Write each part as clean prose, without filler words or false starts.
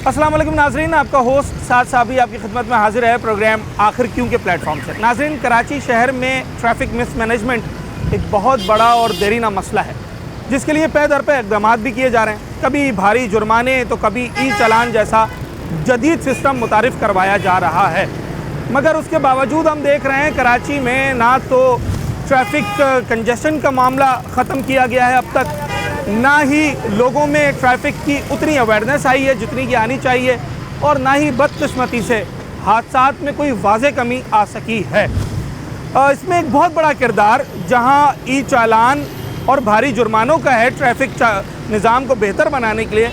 अस्सलाम वालेकुम नाजरीन, आपका होस्ट साद साबी आपकी खिदमत में हाजिर है प्रोग्राम आखिर क्यों के प्लेटफॉर्म से। नाजरीन, कराची शहर में ट्रैफिक मिसमैनेजमेंट एक बहुत बड़ा और देरीना मसला है, जिसके लिए पे दर पे इक़दाम भी किए जा रहे हैं। कभी भारी जुर्माने तो कभी ई चालान जैसा जदीद सिस्टम मुतारिफ़ करवाया जा रहा है, मगर उसके बावजूद हम देख रहे हैं कराची में ना तो ट्रैफिक कंजेशन का मामला ख़त्म किया गया है अब तक, ना ही लोगों में ट्रैफिक की उतनी अवेयरनेस आई है जितनी की आनी चाहिए, और ना ही बदकिस्मती से हादसात में कोई वाज़े कमी आ सकी है। इसमें एक बहुत बड़ा किरदार जहां ई चालान और भारी जुर्मानों का है ट्रैफिक निज़ाम को बेहतर बनाने के लिए,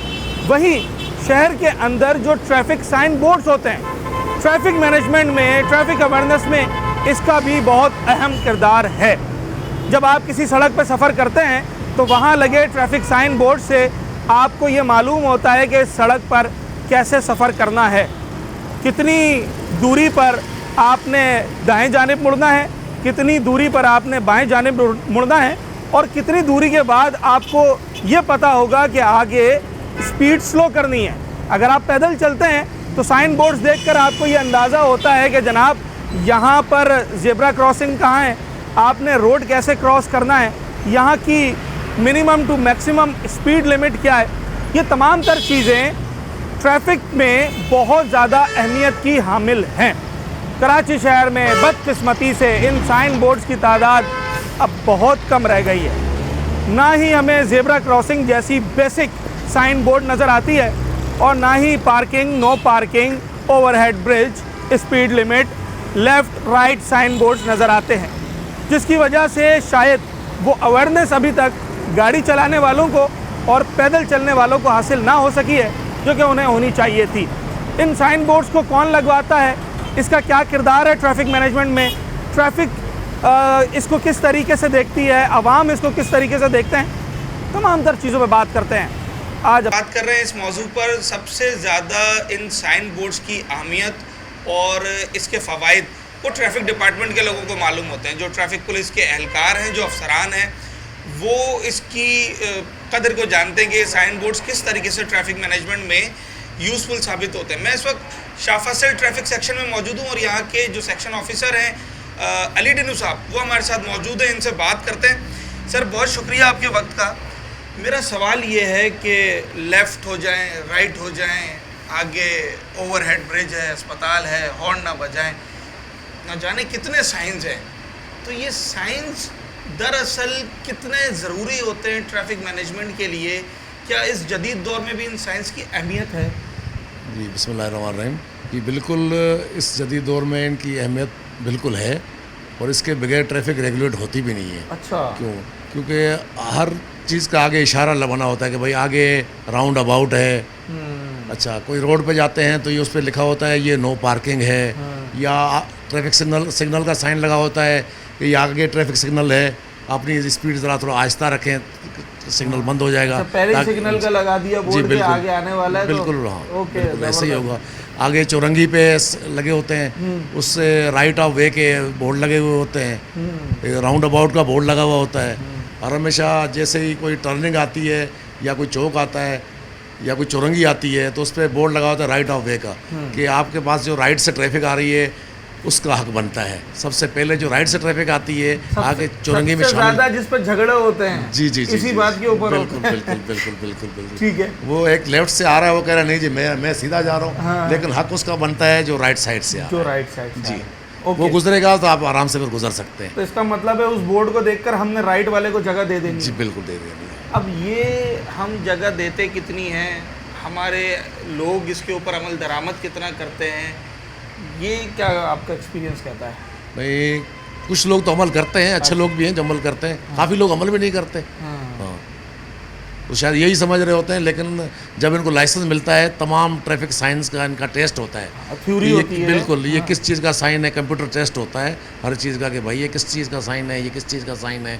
वहीं शहर के अंदर जो ट्रैफिक साइन बोर्ड्स होते हैं, ट्रैफिक मैनेजमेंट में, ट्रैफिक अवेयरनेस में इसका भी बहुत अहम किरदार है। जब आप किसी सड़क पर सफ़र करते हैं तो वहाँ लगे ट्रैफिक साइन बोर्ड से आपको ये मालूम होता है कि इस सड़क पर कैसे सफ़र करना है, कितनी दूरी पर आपने दाएं जानिब मुड़ना है, कितनी दूरी पर आपने बाएं जानिब मुड़ना है, और कितनी दूरी के बाद आपको ये पता होगा कि आगे स्पीड स्लो करनी है। अगर आप पैदल चलते हैं तो साइन बोर्ड्स देखकर आपको ये अंदाज़ा होता है कि जनाब यहाँ पर ज़ेब्रा क्रॉसिंग कहाँ है, आपने रोड कैसे क्रॉस करना है, यहाँ की minimum to maximum speed limit क्या है। ये तमाम तर चीज़ें ट्रैफिक में बहुत ज़्यादा अहमियत की हामिल हैं। कराची शहर में बदकिस्मती से इन साइन बोर्ड्स की तादाद अब बहुत कम रह गई है। ना ही हमें ज़ेब्रा क्रॉसिंग जैसी बेसिक साइन बोर्ड नज़र आती है, और ना ही parking, no parking, overhead bridge, speed limit, left right sign boards नज़र आते हैं, जिसकी वजह से शायद वो अवेयरनेस अभी तक गाड़ी चलाने वालों को और पैदल चलने वालों को हासिल ना हो सकी है जो कि उन्हें होनी चाहिए थी। इन साइन बोर्ड्स को कौन लगवाता है, इसका क्या किरदार है ट्रैफिक मैनेजमेंट में, ट्रैफिक इसको किस तरीके से देखती है, आवाम इसको किस तरीके से देखते हैं, तमाम तर चीज़ों पर बात करते हैं। आज बात कर रहे हैं इस मौजू पर सबसे ज़्यादा इन साइन बोर्ड्स की अहमियत और इसके फ़वाइद वो ट्रैफिक डिपार्टमेंट के लोगों को मालूम होते हैं। जो ट्रैफिक पुलिस के एहलकार हैं, जो अफसरान हैं, वो इसकी कदर को जानते हैं कि साइन बोर्ड्स किस तरीके से ट्रैफिक मैनेजमेंट में यूज़फुल साबित होते हैं। मैं इस वक्त शाह फैसल ट्रैफिक सेक्शन में मौजूद हूँ और यहाँ के जो सेक्शन ऑफिसर हैं अली डिनू साहब, वो हमारे साथ मौजूद हैं। इनसे बात करते हैं। सर, बहुत शुक्रिया आपके वक्त का। मेरा सवाल ये है कि लेफ़्ट हो जाएं, राइट हो जाएं, आगे ओवरहेड ब्रिज है, अस्पताल है, हॉर्न ना बजाएं, ना जाने कितने साइंस हैं, तो ये साइंस दरअसल कितने ज़रूरी होते हैं ट्रैफिक मैनेजमेंट के लिए? क्या इस जदीद दौर में भी इन साइंस की अहमियत है? जी, बिस्मिल्लाहिर्रहमानिर्रहीम। जी बिल्कुल, इस जदीद दौर में इनकी अहमियत बिल्कुल है, और इसके बगैर ट्रैफिक रेगुलेट होती भी नहीं है। अच्छा, क्यों? क्योंकि हर चीज़ का आगे इशारा लगाना होता है कि भाई आगे राउंड अबाउट है। अच्छा, कोई रोड पे जाते हैं तो ये उस पर लिखा होता है ये नो पार्किंग है, या ट्रैफिक सिग्नल का साइन लगा होता है कि ये आगे ट्रैफिक सिग्नल है, अपनी स्पीड ज़रा थोड़ा आहिस्ता रखें, सिग्नल बंद हो जाएगा। अच्छा, पहले सिग्नल का लगा दिया बोर्ड के आगे आने वाला है, बिल्कुल, हाँ, ओके, बिल्कुल ऐसे ही होगा। आगे चौरंगी पे लगे होते हैं, उससे राइट ऑफ वे के बोर्ड लगे हुए होते हैं, राउंड अबाउट का बोर्ड लगा हुआ होता है, और हमेशा जैसे ही कोई टर्निंग आती है या कोई चौक आता है या कोई चौरंगी आती है तो उस पर बोर्ड लगा होता है राइट ऑफ वे का, कि आपके पास जो राइट से ट्रैफिक आ रही है उसका हक बनता है। सबसे पहले जो राइट से ट्रैफिक आती है आगे चौरंगी में ज़्यादा जिस पर झगड़े होते हैं, जी जी जी, इसी बात के ऊपर बिल्कुल बिल्कुल बिल्कुल बिल्कुल बिल्कुल ठीक है। वो एक लेफ्ट से आ रहा है, वो कह रहा है नहीं जी मैं सीधा जा रहा हूँ, हाँ। लेकिन हक उसका बनता है जो राइट साइड से आ जो रहा है। राइट साइड जी, ओके। वो गुजरेगा तो आप आराम से फिर गुजर सकते हैं। तो इसका मतलब है उस बोर्ड को देखकर हमने राइट वाले को जगह दे देनी जी है। बिल्कुल दे देंगे। अब ये हम जगह देते कितनी हैं, हमारे लोग इसके ऊपर अमल दरामद कितना करते हैं, ये क्या आपका एक्सपीरियंस कहता है? भाई कुछ लोग तो अमल करते हैं, अच्छे लोग भी हैं जो अमल करते हैं, काफ़ी लोग अमल भी नहीं करते। हाँ। हाँ, तो शायद यही समझ रहे होते हैं, लेकिन जब इनको लाइसेंस मिलता है तमाम ट्रैफिक साइंस का इनका टेस्ट होता है, थ्योरी ये होती है। बिल्कुल, ये किस चीज़ का साइन है, कंप्यूटर टेस्ट होता है हर चीज़ का कि भाई ये किस चीज़ का साइन है, ये किस चीज़ का साइन है।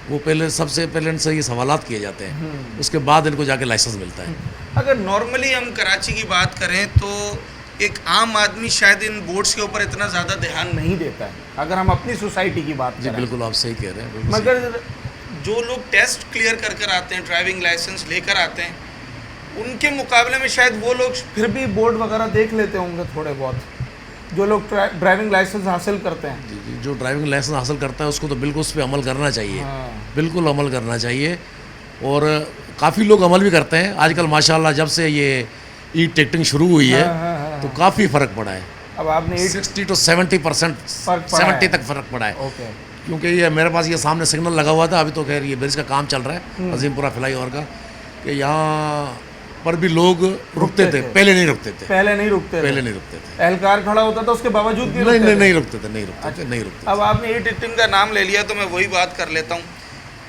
वो पहले सबसे पहले इनसे ये सवालात किए जाते हैं, उसके बाद इनको जाके लाइसेंस मिलता है। अगर नॉर्मली हम कराची की बात करें तो एक आम आदमी शायद इन बोर्ड्स के ऊपर इतना ज़्यादा ध्यान नहीं नहीं देता है, अगर हम अपनी सोसाइटी की बात जी करें। बिल्कुल, आप सही कह रहे हैं, बिल्कुल सही। मगर जो लोग टेस्ट क्लियर कर कर आते हैं, ड्राइविंग लाइसेंस लेकर आते हैं, उनके मुकाबले में शायद वो लोग फिर भी बोर्ड वगैरह देख लेते होंगे थोड़े बहुत जो लोग ड्राइविंग लाइसेंस हासिल करते हैं। जी जी, जो ड्राइविंग लाइसेंस हासिल करता है उसको तो बिल्कुल उस पर अमल करना चाहिए। हाँ। बिल्कुल अमल करना चाहिए, और काफ़ी लोग अमल भी करते हैं आजकल माशाल्लाह। जब से ये ई टिकटिंग शुरू हुई है तो काफ़ी फ़र्क पड़ा है। अब आपने 60 to 70% फर्क पड़ा 70 है। तक फ़र्क पड़ा है। ओके। क्योंकि ये मेरे पास ये सामने सिग्नल लगा हुआ था, अभी तो खैर ये ब्रिज का काम चल रहा है अजीमपुरा फ्लाईओवर का, कि यहाँ पर भी लोग रुकते थे, पहले नहीं रुकते थे। पहले नहीं रुकते पहले नहीं रुकते थे। एहलकार खड़ा होता था उसके बावजूद भी नहीं रुकते नहीं थे? नहीं रुकते थे, नहीं रुकते थे, नहीं रुकते। अब आपने ई टिकटिंग का नाम ले लिया तो मैं वही बात कर लेता हूँ।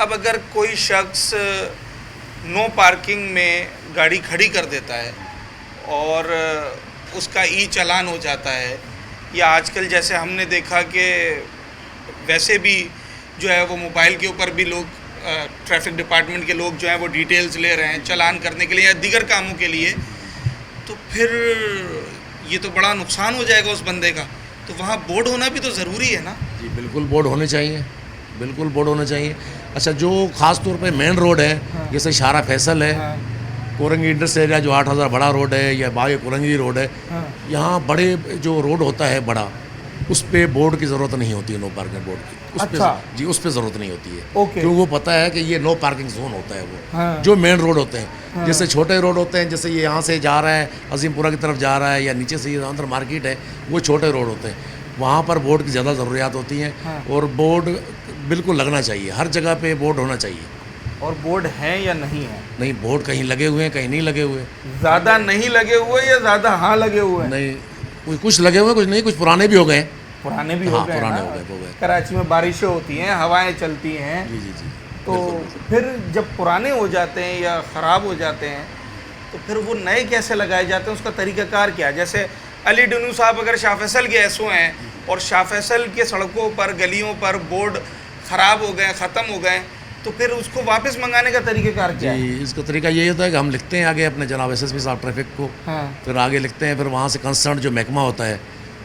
अब अगर कोई शख्स नो पार्किंग में गाड़ी खड़ी कर देता है और उसका ई चालान हो जाता है, या आजकल जैसे हमने देखा कि वैसे भी जो है वो मोबाइल के ऊपर भी लोग ट्रैफिक डिपार्टमेंट के लोग जो हैं वो डिटेल्स ले रहे हैं चालान करने के लिए या दीगर कामों के लिए, तो फिर ये तो बड़ा नुकसान हो जाएगा उस बंदे का। तो वहाँ बोर्ड होना भी तो ज़रूरी है ना? जी बिल्कुल बोर्ड होने चाहिए, बिल्कुल बोर्ड होने चाहिए। अच्छा, जो ख़ास तौर पे मेन रोड है जैसे शारा फैसल है, कोरंगी इंडस्ट्रियल एरिया जो 8000 बड़ा रोड है, या बागे कोरंगी रोड है, यहाँ बड़े जो रोड होता है बड़ा, उस पे बोर्ड की ज़रूरत नहीं होती है, नो पार्किंग बोर्ड की। उस अच्छा। पे जी उस पे ज़रूरत नहीं होती है। ओके। क्योंकि वो पता है कि ये नो पार्किंग जोन होता है वो। हाँ। जो मेन रोड होते हैं, जैसे छोटे रोड होते हैं, जैसे ये यहाँ से जा रहा है अजीमपुरा की तरफ जा रहा है, या नीचे से ये अंदर मार्केट है, वो छोटे रोड होते हैं, वहाँ पर बोर्ड की ज़्यादा ज़रूरियात होती हैं। और बोर्ड बिल्कुल लगना चाहिए, हर जगह पे बोर्ड होना चाहिए। और बोर्ड हैं या नहीं है? नहीं, बोर्ड कहीं लगे हुए हैं, कहीं नहीं लगे हुए। ज़्यादा नहीं लगे हुए या ज़्यादा हाँ लगे हुए हैं? नहीं, कुछ लगे हुए, कुछ नहीं, कुछ पुराने भी हो गए। पुराने भी हाँ, हो गए हैं पुराने ना? हो गए। कराची में बारिशें होती हैं, हवाएं चलती हैं, जी जी जी। तो बिल्कुल। फिर जब पुराने हो जाते हैं या ख़राब हो जाते हैं तो फिर वो नए कैसे लगाए जाते हैं, उसका तरीक़ाकार क्या है? जैसे अली डनू साहब अगर शाह फैसल के एसओ हैं और शाह फैसल के सड़कों पर गलियों पर बोर्ड ख़राब हो गए, ख़त्म हो गए, तो फिर उसको वापस मंगाने का तरीक़ाकार क्या है? जी, इसका तरीका यही होता है कि हम लिखते हैं आगे अपने जनाब एसएसपी साहब ट्रैफिक को, हाँ। फिर आगे लिखते हैं, फिर वहाँ से कंसर्न जो महकमा होता है,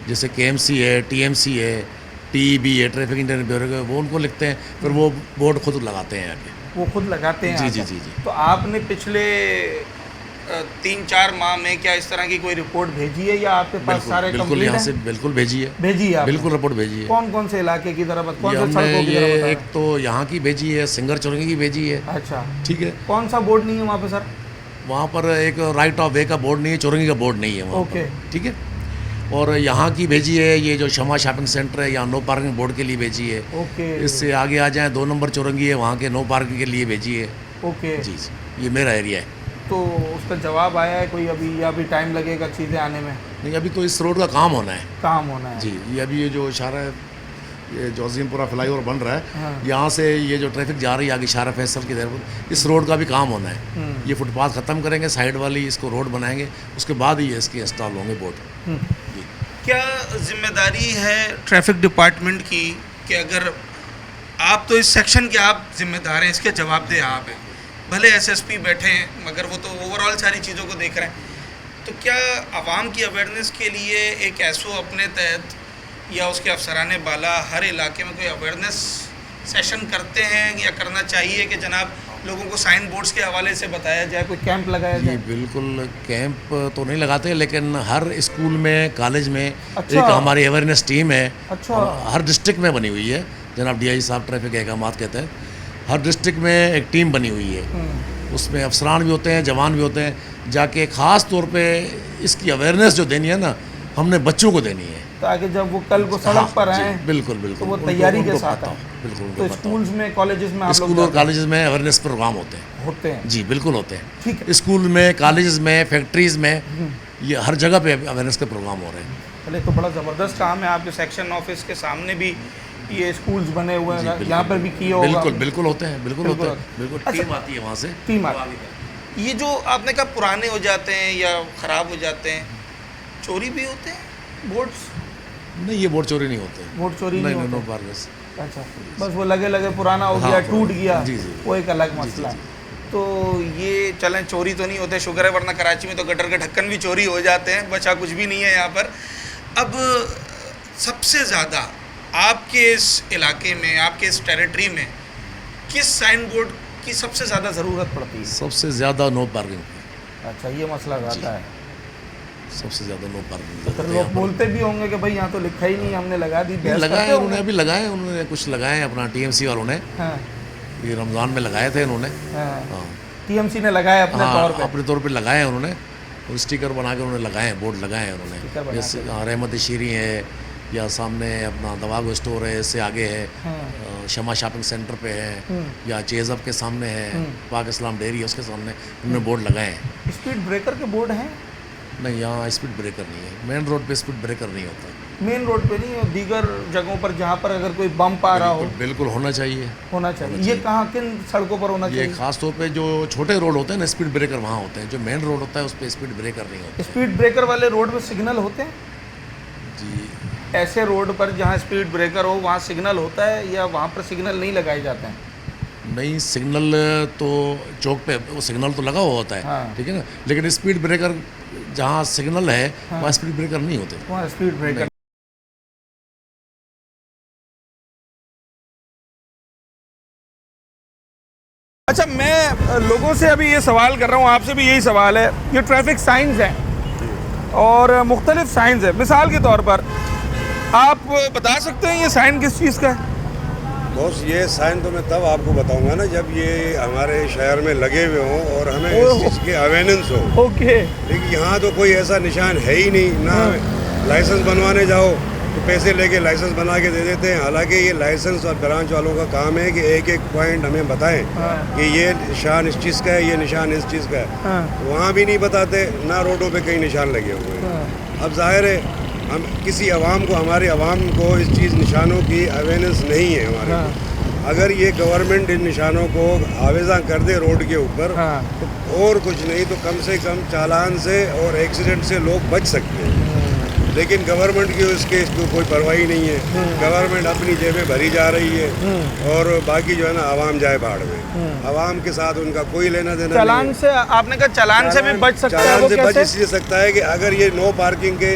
जैसे केएमसी है, टीएमसी है, टीईबी है, ट्रैफिक इंटरनेट ब्यूरो है, वो उनको लिखते हैं, फिर वो बोर्ड खुद लगाते हैं आगे। वो खुद लगाते हैं? जी आकर। जी जी जी। तो आपने पिछले 3-4 माह में क्या इस तरह की कोई रिपोर्ट भेजी है या आपके पास सारे बिल्कुल कंप्लीट यहाँ हैं? से बिल्कुल भेजी है, भेजी है आपने? बिल्कुल रिपोर्ट भेजी है। कौन कौन से इलाके की तरफ, कौन ये से हमने सड़कों की ये तरफ एक तो यहाँ की भेजी है, सिंगर चौरंगी की भेजी है। अच्छा, ठीक है। कौन सा बोर्ड नहीं है वहाँ पे सर? वहाँ पर एक राइट ऑफ वे का बोर्ड नहीं है, चौरंगी का बोर्ड नहीं है वहाँ ओके। पर। ठीक है। और यहाँ की भेजी है ये जो शमा शॉपिंग सेंटर है, यहाँ नो पार्किंग बोर्ड के लिए भेजी है। ओके। इससे आगे आ जाएँ 2 नंबर चौरंगी है, वहाँ के नो पार्किंग के लिए भेजी है। ओके जी जी, ये मेरा एरिया है। तो उसका जवाब आया है कोई अभी, या अभी टाइम लगेगा चीज़ें आने में? नहीं, अभी तो इस रोड का काम होना है। काम होना है जी, ये अभी ये जो इशारा है, ये जो अजीमपुरा फ्लाईओवर बन रहा है, हाँ। यहाँ से ये जो ट्रैफिक जा रही है आगे इशारा फैसल की तरफ, इस रोड का भी काम होना है। ये फुटपाथ ख़त्म करेंगे, साइड वाली इसको रोड बनाएंगे, उसके बाद ही इसके इंस्टॉल होंगे बोर्ड। जी। क्या जिम्मेदारी है ट्रैफिक डिपार्टमेंट की कि अगर आप तो इस सेक्शन के आप जिम्मेदार हैं, इसके जवाबदेह आप हैं, भले एसएसपी बैठे हैं मगर वो तो ओवरऑल सारी चीज़ों को देख रहे हैं, तो क्या आवाम की अवेयरनेस के लिए एक एसओ अपने तहत या उसके अफसरान बाला हर इलाके में कोई अवेयरनेस सेशन करते हैं या करना चाहिए कि जनाब लोगों को साइन बोर्ड्स के हवाले से बताया जाए, कोई कैंप लगाया जी जाए? बिल्कुल, कैंप तो नहीं लगाते, लेकिन हर स्कूल में, कॉलेज में अच्छा। एक हमारी अवेयरनेस टीम है। अच्छा। हर डिस्ट्रिक्ट में बनी हुई है, जनाब डीआई साहब ट्रैफिक अहकामात कहते हैं। हर डिस्ट्रिक्ट में एक टीम बनी हुई है, उसमें अफसरान भी होते हैं, जवान भी होते हैं, जाके ख़ास तौर पे इसकी अवेयरनेस जो देनी है ना, हमने बच्चों को देनी है, ताकि जब वो कल को सड़क पर जी, आए बिल्कुल बिल्कुल तो वो उनको- तैयारी उनको के साथ पता हो, आए। बिल्कुल उनको तो पता हो। स्कूल्स में, कॉलेजेस में आप लोग स्कूल और जाते हैं? कॉलेजेस में अवेयरनेस प्रोग्राम होते हैं। होते हैं? जी बिल्कुल होते हैं। ठीक है। स्कूल में, कॉलेजेस में, फैक्ट्रीज में, ये हर जगह पे अवेयरनेस के प्रोग्राम हो रहे हैं। पहले तो बड़ा ज़बरदस्त काम है, आपके सेक्शन ऑफिस के सामने भी ये स्कूल्स बने हुए हैं, यहाँ पर भी किया होगा? बिल्कुल बिल्कुल होते हैं, बिल्कुल होते हैं, बिल्कुल। अच्छा। टीम आती है वहाँ से, टीम आती ये जो आपने कहा पुराने हो जाते हैं या ख़राब हो जाते हैं, चोरी भी होते हैं बोर्ड्स? नहीं, ये बोर्ड चोरी नहीं होते। बोर्ड चोरी नहीं नहीं, नो होते? पार्कस। अच्छा, बस वो लगे लगे पुराना हो हाँ, गया, पुराना। टूट गया, जी, जी। वो एक अलग मसला है। तो ये चलें चोरी तो नहीं होते, शुक्र है, वरना कराची में तो गटर के ढक्कन भी चोरी हो जाते हैं, बचा कुछ भी नहीं है यहाँ पर। अब सबसे ज़्यादा आपके इस इलाके में, आपके इस टेरिटरी में किस साइन बोर्ड की सबसे ज़्यादा ज़रूरत पड़ती है? सबसे ज़्यादा नो पार्किंग। अच्छा, ये मसला रहता है। सबसे ज़्यादा नो पार्किंग तो लोग बोलते भी होंगे कि भाई यहाँ तो लिखा ही नहीं, हमने लगा दी। बहस लगाए करते उन्होंने, होंगे। अभी लगाए उन्होंने, कुछ लगाए अपना टीएमसी वालों ने, हाँ ये रमज़ान में लगाए थे इन्होंने। हाँ, हाँ टीएमसी ने लगाया अपने हाँ, तौर पे। अपने तौर पे लगाए हैं उन्होंने, और स्टिकर बना के उन्होंने लगाए हैं, बोर्ड लगाए हैं स्टिकर बना उन्होंने। जैसे रहमत शीरी है, या सामने अपना दवागो स्टोर है, इससे आगे है हाँ। शमा शॉपिंग सेंटर पे है, या चेज़अप के सामने है, पाक इस्लाम डेयरी है, उसके सामने उन्होंने बोर्ड लगाए हैं। स्पीड ब्रेकर के बोर्ड हैं? नहीं, यहाँ स्पीड ब्रेकर नहीं है, मेन रोड पे स्पीड ब्रेकर नहीं होता। मेन रोड पे नहीं, और दीगर जगहों पर जहाँ पर अगर कोई बम्प आ रहा हो, बिल्कुल होना चाहिए। होना चाहिए। ये कहाँ, किन सड़कों पर होना ये चाहिए? खास तौर पे जो छोटे रोड होते हैं ना, स्पीड ब्रेकर वहाँ होते हैं। जो मेन रोड होता है उस पर स्पीड ब्रेकर नहीं होता। स्पीड ब्रेकर वाले रोड पे सिग्नल होते हैं? जी, ऐसे रोड पर जहाँ स्पीड ब्रेकर हो वहाँ सिग्नल होता है, या वहाँ पर सिग्नल नहीं लगाए जाते हैं? नहीं, सिग्नल तो चौक पे वो सिग्नल तो लगा हुआ होता है, हाँ। ठीक है ना, लेकिन स्पीड ब्रेकर जहाँ सिग्नल है वहाँ स्पीड ब्रेकर नहीं होते। वहाँ स्पीड ब्रेकर। अच्छा, मैं लोगों से अभी ये सवाल कर रहा हूँ, आपसे भी यही सवाल है। ये ट्रैफिक साइंस हैं और मुख्तलिफ साइंस है। मिसाल के तौर पर आप बता सकते हैं ये साइन किस चीज़ का है? बॉस, ये साइन तो मैं तब आपको बताऊंगा ना जब ये हमारे शहर में लगे हुए हों और हमें इस चीज़ की अवेयरनेस हो। ओके। लेकिन यहाँ तो कोई ऐसा निशान है ही नहीं ना। लाइसेंस बनवाने जाओ तो पैसे लेके लाइसेंस बना के दे देते हैं, हालांकि ये लाइसेंस और ब्रांच वालों का काम है कि एक एक पॉइंट हमें बताएं कि ये निशान इस चीज़ का है, ये निशान इस चीज़ का है। तो वहाँ भी नहीं बताते, ना रोडों पे कई निशान लगे हुए हैं। अब जाहिर है हम किसी अवाम को, हमारे अवाम को इस चीज़ निशानों की अवेयरनेस नहीं है हमारे को। अगर ये गवर्नमेंट इन निशानों को आवेज़ा कर दे रोड के ऊपर, तो और कुछ नहीं तो कम से कम चालान से और एक्सीडेंट से लोग बच सकते हैं। लेकिन गवर्नमेंट की उसके इसको कोई परवाह नहीं है। गवर्नमेंट अपनी जेबें भरी जा रही है और बाकी जो है ना आवाम जाए भाड़ में। आवाम के साथ उनका कोई लेना देना चालान नहीं से, आपने कहा चालान से भी बच सकता है, चालान वो से बच कैसे? इसलिए सकता है कि अगर ये नो पार्किंग के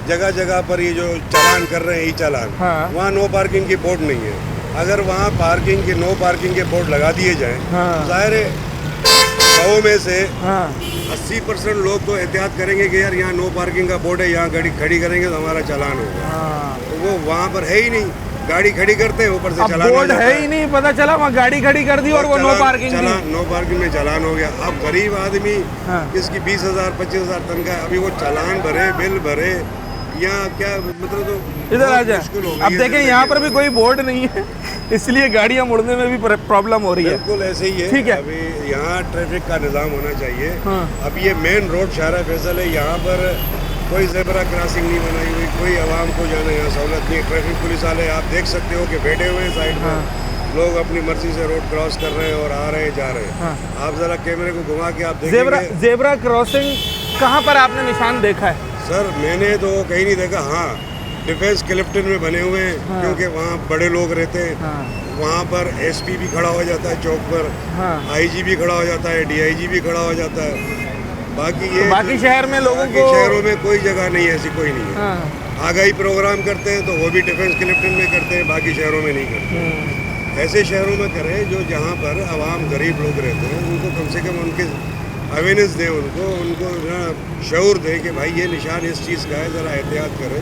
जगह जगह पर ये जो चालान कर रहे हैं, ई चालान, वहाँ नो पार्किंग की बोर्ड नहीं है। अगर वहाँ पार्किंग के, नो पार्किंग के बोर्ड लगा दिए जाएं, जाहिर है 100 में से 80% लोग तो एहतियात करेंगे कि यार यहाँ नो पार्किंग का बोर्ड है, यहाँ गाड़ी खड़ी करेंगे तो हमारा चालान होगा। तो वो वहाँ पर है ही नहीं, गाड़ी खड़ी करते हैं, ऊपर से चालान बोर्ड है ही नहीं, पता चला वहाँ गाड़ी खड़ी कर दी और वो नो पार्किंग थी। नो पार्किंग में चालान हो गया। अब गरीब आदमी इसकी 20,000 25,000 तनख्वाह, अभी वो चालान भरे, बिल भरे, यहाँ क्या मतलब, तो इधर आ मुश्किल हो जाए। गई अब है देखें जिंदगी यहाँ पर में। भी कोई बोर्ड नहीं है, इसलिए गाड़ियाँ मुड़ने में भी प्रॉब्लम हो रही है। बिल्कुल ऐसे ही है। ठीक है। अभी यहाँ ट्रैफिक का निज़ाम होना चाहिए। अब ये मेन रोड शाहरा फैसल है, यहाँ पर कोई ज़ेब्रा क्रॉसिंग नहीं बनाई हुई, कोई आवाम को जाना यहाँ सहूलत नहीं है। ट्रैफिक पुलिस वाले आप देख सकते हो कि बैठे हुए हैं साइड में, लोग अपनी मर्जी से रोड क्रॉस कर रहे हैं और आ रहे हैं, जा रहे हैं। आप ज़रा कैमरे को घुमा के आप देखेंगे। ज़ेब्रा क्रॉसिंग कहाँ पर आपने निशान देखा है? सर मैंने तो कहीं नहीं देखा। हाँ, डिफेंस क्लिफ्टन में बने हुए हैं, क्योंकि वहाँ बड़े लोग रहते हैं। वहाँ पर एसपी भी खड़ा हो जाता है चौक पर, आईजी भी खड़ा हो जाता है, डीआईजी भी खड़ा हो जाता है। बाकी ये बाकी शहर में लोगों को, शहरों में कोई जगह नहीं है, ऐसी कोई नहीं है। आगाही प्रोग्राम करते हैं तो वो भी डिफेंस क्लिफ्टन में करते हैं, बाकी शहरों में नहीं करते। ऐसे शहरों में करें जो जहाँ पर आवाम गरीब लोग रहते हैं, उनको कम से कम उनके अवेयरनेस दें, उनको शऊर दें कि भाई ये निशान इस चीज़ का है, ज़रा एहतियात करें,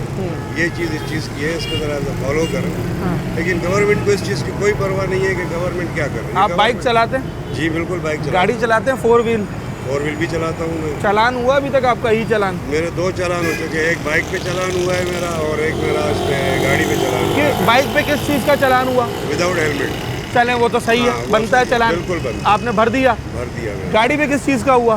ये चीज़ इस चीज़ की है, इसको ज़रा फॉलो करें। लेकिन गवर्नमेंट को इस चीज़ की कोई परवाह नहीं है कि गवर्नमेंट क्या कर रही है। आप बाइक चलाते हैं? जी बिल्कुल, बाइक गाड़ी चलाते हैं? 4 व्हील? 4 व्हील भी चलाता हूँ मैं। चालान हुआ अभी तक आपका? ही चालान? मेरे 2 चालान हो चुके हैं, एक बाइक पे चालान हुआ है मेरा और एक मेरा इस पे गाड़ी पे चालान हुआ है। बाइक पे किस चीज़ का चालान हुआ? Without helmet. चलें, वो तो सही है, बनता है चालान। बिल्कुल बनता। आपने भर दिया? भर दिया मैंने। गाड़ी पे किस चीज़ का हुआ?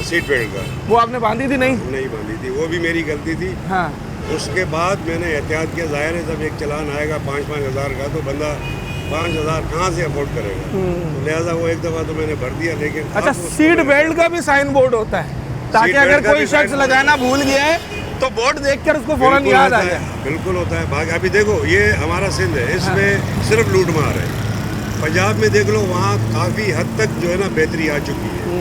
सीट बेल्ट का। वो आपने बांधी थी? नहीं बांधी थी, वो भी मेरी गलती थी। हाँ। उसके बाद मैंने एहतियात किया। जाहिर है जब एक चालान आएगा 5-5 हज़ार का तो बंदा 5 हज़ार कहाँ से अफोर्ड करेगा, तो लिहाजा वो एक दफ़ा तो मैंने भर दिया। लेकिन अच्छा, सीट बेल्ट का भी साइन बोर्ड होता है, ताकि अगर कोई शख्स लगाना भूल गया है तो बोर्ड देखकर उसको फौरन याद आ जाए। बिल्कुल होता है। भाग अभी देखो, ये हमारा सिंध है, इसमें सिर्फ लूट मार है। पंजाब में देख लो, वहाँ काफ़ी हद तक जो है ना बेहतरी आ चुकी है,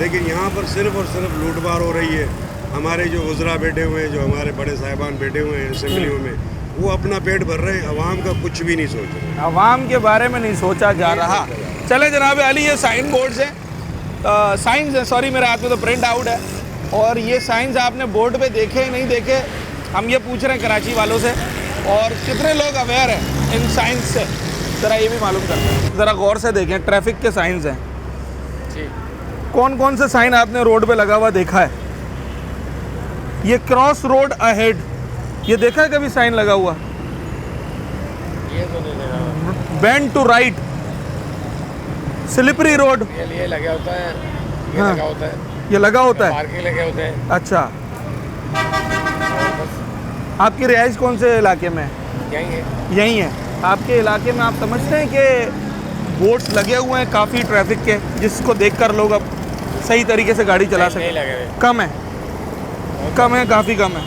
लेकिन यहाँ पर सिर्फ और सिर्फ लूट मार हो रही है। हमारे जो वज़रा बैठे हुए हैं, जो हमारे बड़े साहिबान बैठे हुए हैं असेंबलियों में, वो अपना पेट भर रहे हैं, अवाम का कुछ भी नहीं सोच रहे। अवाम के बारे में नहीं सोचा जा रहा। चले जनाब अली, ये साइन बोर्ड्स हैं, साइंस है, सॉरी मेरे हाथ में तो प्रिंट आउट है, और ये साइंस आपने बोर्ड पे देखे नहीं देखे, हम ये पूछ रहे हैं कराची वालों से, और कितने लोग अवेयर हैं इन साइंस से, ज़रा ये भी मालूम करते हैं। ज़रा गौर से देखें, ट्रैफिक के साइंस हैं, कौन कौन से साइन आपने रोड पे लगा हुआ देखा है? ये क्रॉस रोड अहेड, ये देखा है कभी साइन लगा हुआ? ये तो नहीं लगा। Bend to right, slippery road, ये लगा होता है, ये हाँ। लगा होता है, ये लगा होता है। पार्किंग लगे होते हैं। अच्छा, आपकी रिहाइश कौन से इलाके में है? यही है। यही है। आपके इलाके में आप समझते हैं कि बोर्ड्स लगे हुए हैं काफ़ी ट्रैफिक के, जिसको देखकर लोग अब सही तरीके से गाड़ी चला नहीं सकें? लगे हुए। कम है, कम है, काफ़ी कम है,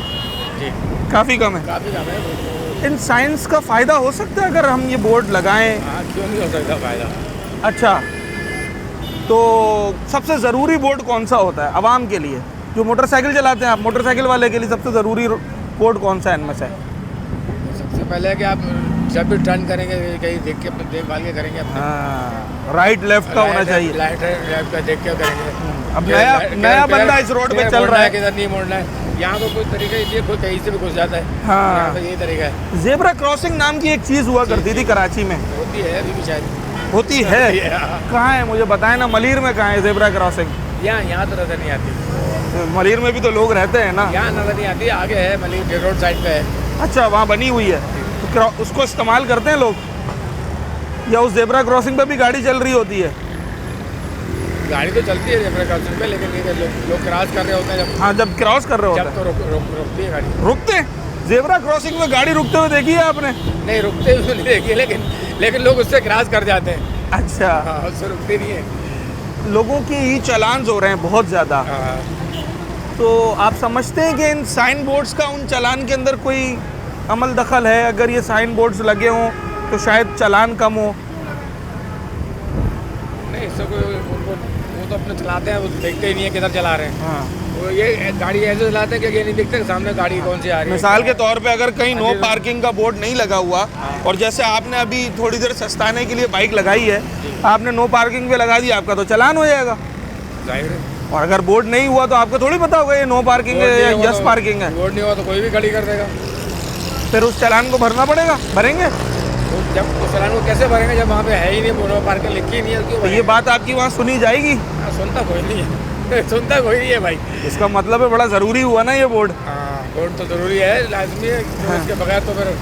जी, काफ़ी कम है। काफ़ी कम है। इन साइंस का फ़ायदा हो सकता है अगर हम ये बोर्ड लगाएं? हाँ, क्यों नहीं हो सकता फ़ायदा? अच्छा, तो सबसे ज़रूरी बोर्ड कौन सा होता है आवाम के लिए? जो मोटरसाइकिल चलाते हैं आप, मोटरसाइकिल वाले के लिए सबसे ज़रूरी बोर्ड कौन सा है इनमें से? सबसे पहले कि आप जब भी टर्न करेंगे कहीं देख के अपने देखभाल के करेंगे अपने। हाँ, राइट लेफ्ट का होना चाहिए। लाइट लेफ्ट का देख के करेंगे। अब नया बंदा इस रोड पे चल रहा है, किधर नहीं मोड़ना है, यहाँ तो कोई तरीका ही कोई कहीं से भी घुस जाता है। हाँ। यहाँ तो यही तरीका है। जेब्रा क्रॉसिंग नाम की एक चीज़ हुआ करती थी कराची में, होती है अभी भी शायद। होती है? कहाँ है मुझे बताएं ना, मलीर में कहाँ है जेब्रा क्रॉसिंग? यहाँ तो नज़र नहीं आती। मलीर में भी तो लोग रहते हैं ना। यहाँ नज़र नहीं आती, आगे है मलिक रोड साइड पे है। अच्छा, वहाँ बनी हुई है, तो उसको इस्तेमाल करते हैं लोग, या उस जेब्रा क्रॉसिंग पे भी गाड़ी चल रही होती है? गाड़ी तो चलती है जेब्रा क्रॉसिंग पे, लेकिन ये लोग क्रॉस कर रहे होते हैं जब। हाँ, जब क्रॉस कर रहे होते जब हैं तो रुकती है गाड़ी। रुकते हैं। जेब्रा क्रॉसिंग में गाड़ी रुकते हुए देखी है आपने? नहीं, रुकते हुए नहीं देखिए, लेकिन लोग उससे क्रॉस कर जाते हैं। अच्छा, हाँ, उससे रुकते नहीं है। लोगों की ई चालान हो रहे हैं बहुत ज़्यादा, हाँ। तो आप समझते हैं कि इन साइन बोर्ड्स का उन चालान के अंदर कोई अमल दखल है? अगर ये साइन बोर्ड्स लगे हों तो शायद चालान कम हो। नहीं, इससे कोई वो तो अपने चलाते हैं, वो देखते ही नहीं है किधर चला रहे हैं। हाँ, वो ये गाड़ी ऐसे चलाते हैं कि ये नहीं दिखते कि सामने गाड़ी कौन सी आ रही है। मिसाल के तौर पे अगर कहीं नो पार्किंग का बोर्ड नहीं लगा हुआ, और जैसे आपने अभी थोड़ी देर सस्ताने के लिए बाइक लगाई है, आपने नो पार्किंग पे लगा दिया, आपका तो चालान हो जाएगा। जाहिर है। और अगर बोर्ड नहीं हुआ तो आपको थोड़ी पता होगा ये नो पार्किंग है या यस पार्किंग है। बोर्ड नहीं हुआ तो कोई भी खड़ी कर देगा। फिर उस चालान को भरना पड़ेगा, भरेंगे? तो जब उस चालान को कैसे भरेंगे जब वहाँ पे है ही नहीं, नो पार्किंग लिखी ही नहीं है, क्यों तो ये बात आपकी वहाँ सुनी जाएगी? हाँ, सुनता कोई नहीं है। सुनता कोई नहीं है भाई। इसका मतलब है बड़ा ज़रूरी हुआ ना ये बोर्ड। हाँ, बोर्ड तो ज़रूरी है, लाजमी है। तो इसके बगैर तो फिर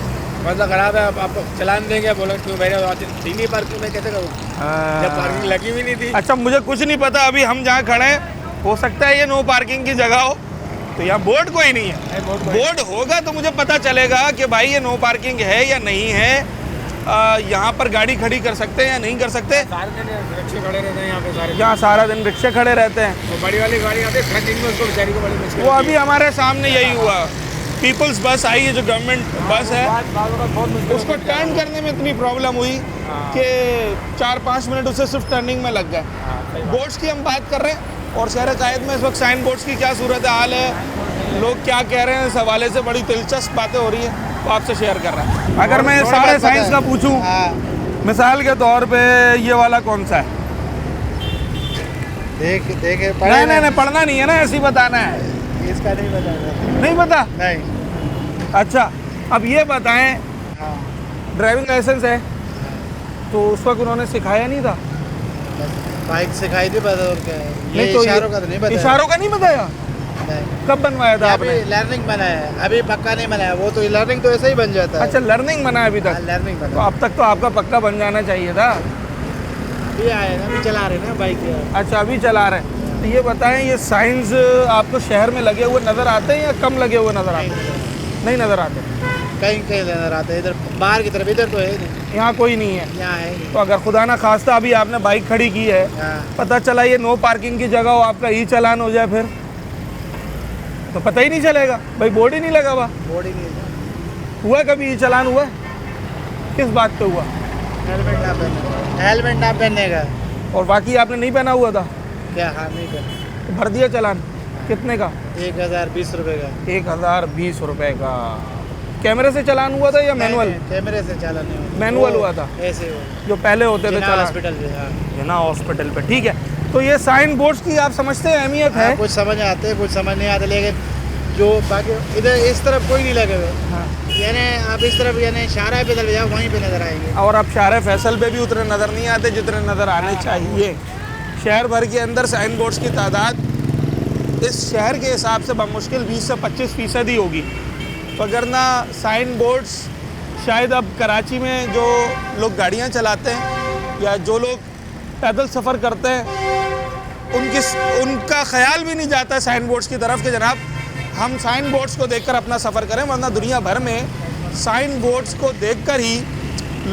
मतलब खराब है। आप चलान देंगे, बोलो क्यों मेरे तीन पार्किंग में कैसे करूँ जब पार्किंग लगी भी नहीं थी। अच्छा, मुझे कुछ नहीं पता, अभी हम जहाँ खड़े हैं हो सकता है ये नो पार्किंग की जगह हो, तो यहाँ बोर्ड कोई नहीं है। बोर्ड होगा तो मुझे पता चलेगा कि भाई ये नो पार्किंग है या नहीं है, यहाँ पर गाड़ी खड़ी कर सकते हैं या नहीं कर सकते। सारे दिन रिक्शे खड़े रहते हैं यहाँ पे सारे। यहाँ सारा दिन रिक्शे खड़े रहते हैं। तो बड़ी वाली गाड़ी आती है, ट्रैकिंग में उसको बेचारी को बड़ी मुश्किल वो अभी हमारे सामने यही हुआ, पीपल्स बस आई है जो गवर्नमेंट बस है, उसको टर्न करने में इतनी प्रॉब्लम हुई कि 4-5 मिनट उसे सिर्फ टर्निंग में लग गए। बोर्ड्स की हम बात कर रहे हैं, और शहर कायद में इस वक्त साइन बोर्ड्स की क्या सूरत हाल है, लोग क्या कह रहे हैं, इस हवाले से बड़ी दिलचस्प बातें हो रही हैं, तो आपसे शेयर कर रहा है। अगर मैं सारे साइंस का पूछूं, मिसाल के तौर पे ये वाला कौन सा है? देखे नहीं, पढ़ना नहीं है ना, ऐसे ही बताना है। इसका नहीं पता। नहीं पता? नहीं। अच्छा, अब ये बताएं, हाँ। ड्राइविंग लाइसेंस है तो उस वक्त उन्होंने सिखाया नहीं था? बाइक सिखाई थी, पता और क्या है? ये तो इशारों का तो नहीं पता। इशारों का नहीं बताया? नहीं। कब बनवाया था अभी आपने? लर्निंग बना है, अभी पक्का नहीं बना है। वो तो लर्निंग तो ऐसे ही बन जाता है। अच्छा, लर्निंग बना है अभी तक? लर्निंग तो बना अब तक तो आपका पक्का बन जाना चाहिए था। ये आए ना, अभी चला रहे ना बाइक। अच्छा, अभी चला रहे हैं। तो ये बताएं, ये साइंस आपको शहर में लगे हुए नज़र आते हैं या कम लगे हुए नज़र आते हैं? नहीं नज़र आते। कहीं कहीं नजर आते हैं, इधर बाहर की तरफ, इधर तो है नहीं, यहाँ कोई नहीं है। यहाँ है नहीं। तो अगर खुदा ना खास्ता अभी आपने बाइक खड़ी की है, हाँ। पता चला ये नो पार्किंग की जगह हो, आपका ई चालान हो जाए, फिर तो पता ही नहीं चलेगा, भाई बोर्ड ही नहीं लगा हुआ। बोर्ड ही नहीं। हुआ कभी ई चालान हुआ? किस बात पे हुआ? हेलमेट ना पहनने का। और बाकी आपने नहीं पहना हुआ था? क्या? हाँ, नहीं पहना। तो भर दिया चालान? कितने का? 1020 रुपये का। 1020 रुपये का। कैमरे से चालान हुआ था या मैनुअल? कैमरे से चालान नहीं हुआ। मैनुअल वो हुआ था? ऐसे हुआ। जो पहले होते थे जिन्ना चालान हॉस्पिटल पे। हाँ। ना हॉस्पिटल पे। ठीक है, तो ये साइन बोर्ड्स की आप समझते हैं अहमियत है? कुछ समझ आते हैं, कुछ समझ नहीं आते, लेकिन जो बाकी इधर इस तरफ कोई नहीं लगे हुए। हाँ। यानी आप इस तरफ यानी शाहरा पे जाओ वहीं पे नजर आएंगे। और अब शाहर फैसल पे भी उतने नज़र नहीं आते जितने नज़र आने चाहिए। शहर भर के अंदर साइन बोर्ड्स की तादाद इस शहर के हिसाब से बमुश्किल 20 से 25% ही होगी, वगरना साइन बोर्ड्स शायद अब कराची में जो लोग गाड़ियाँ चलाते हैं या जो लोग पैदल सफ़र करते हैं उनका ख्याल भी नहीं जाता साइन बोर्ड्स की तरफ कि जनाब हम साइन बोर्ड्स को देखकर अपना सफ़र करें, वरना दुनिया भर में साइन बोर्ड्स को देखकर ही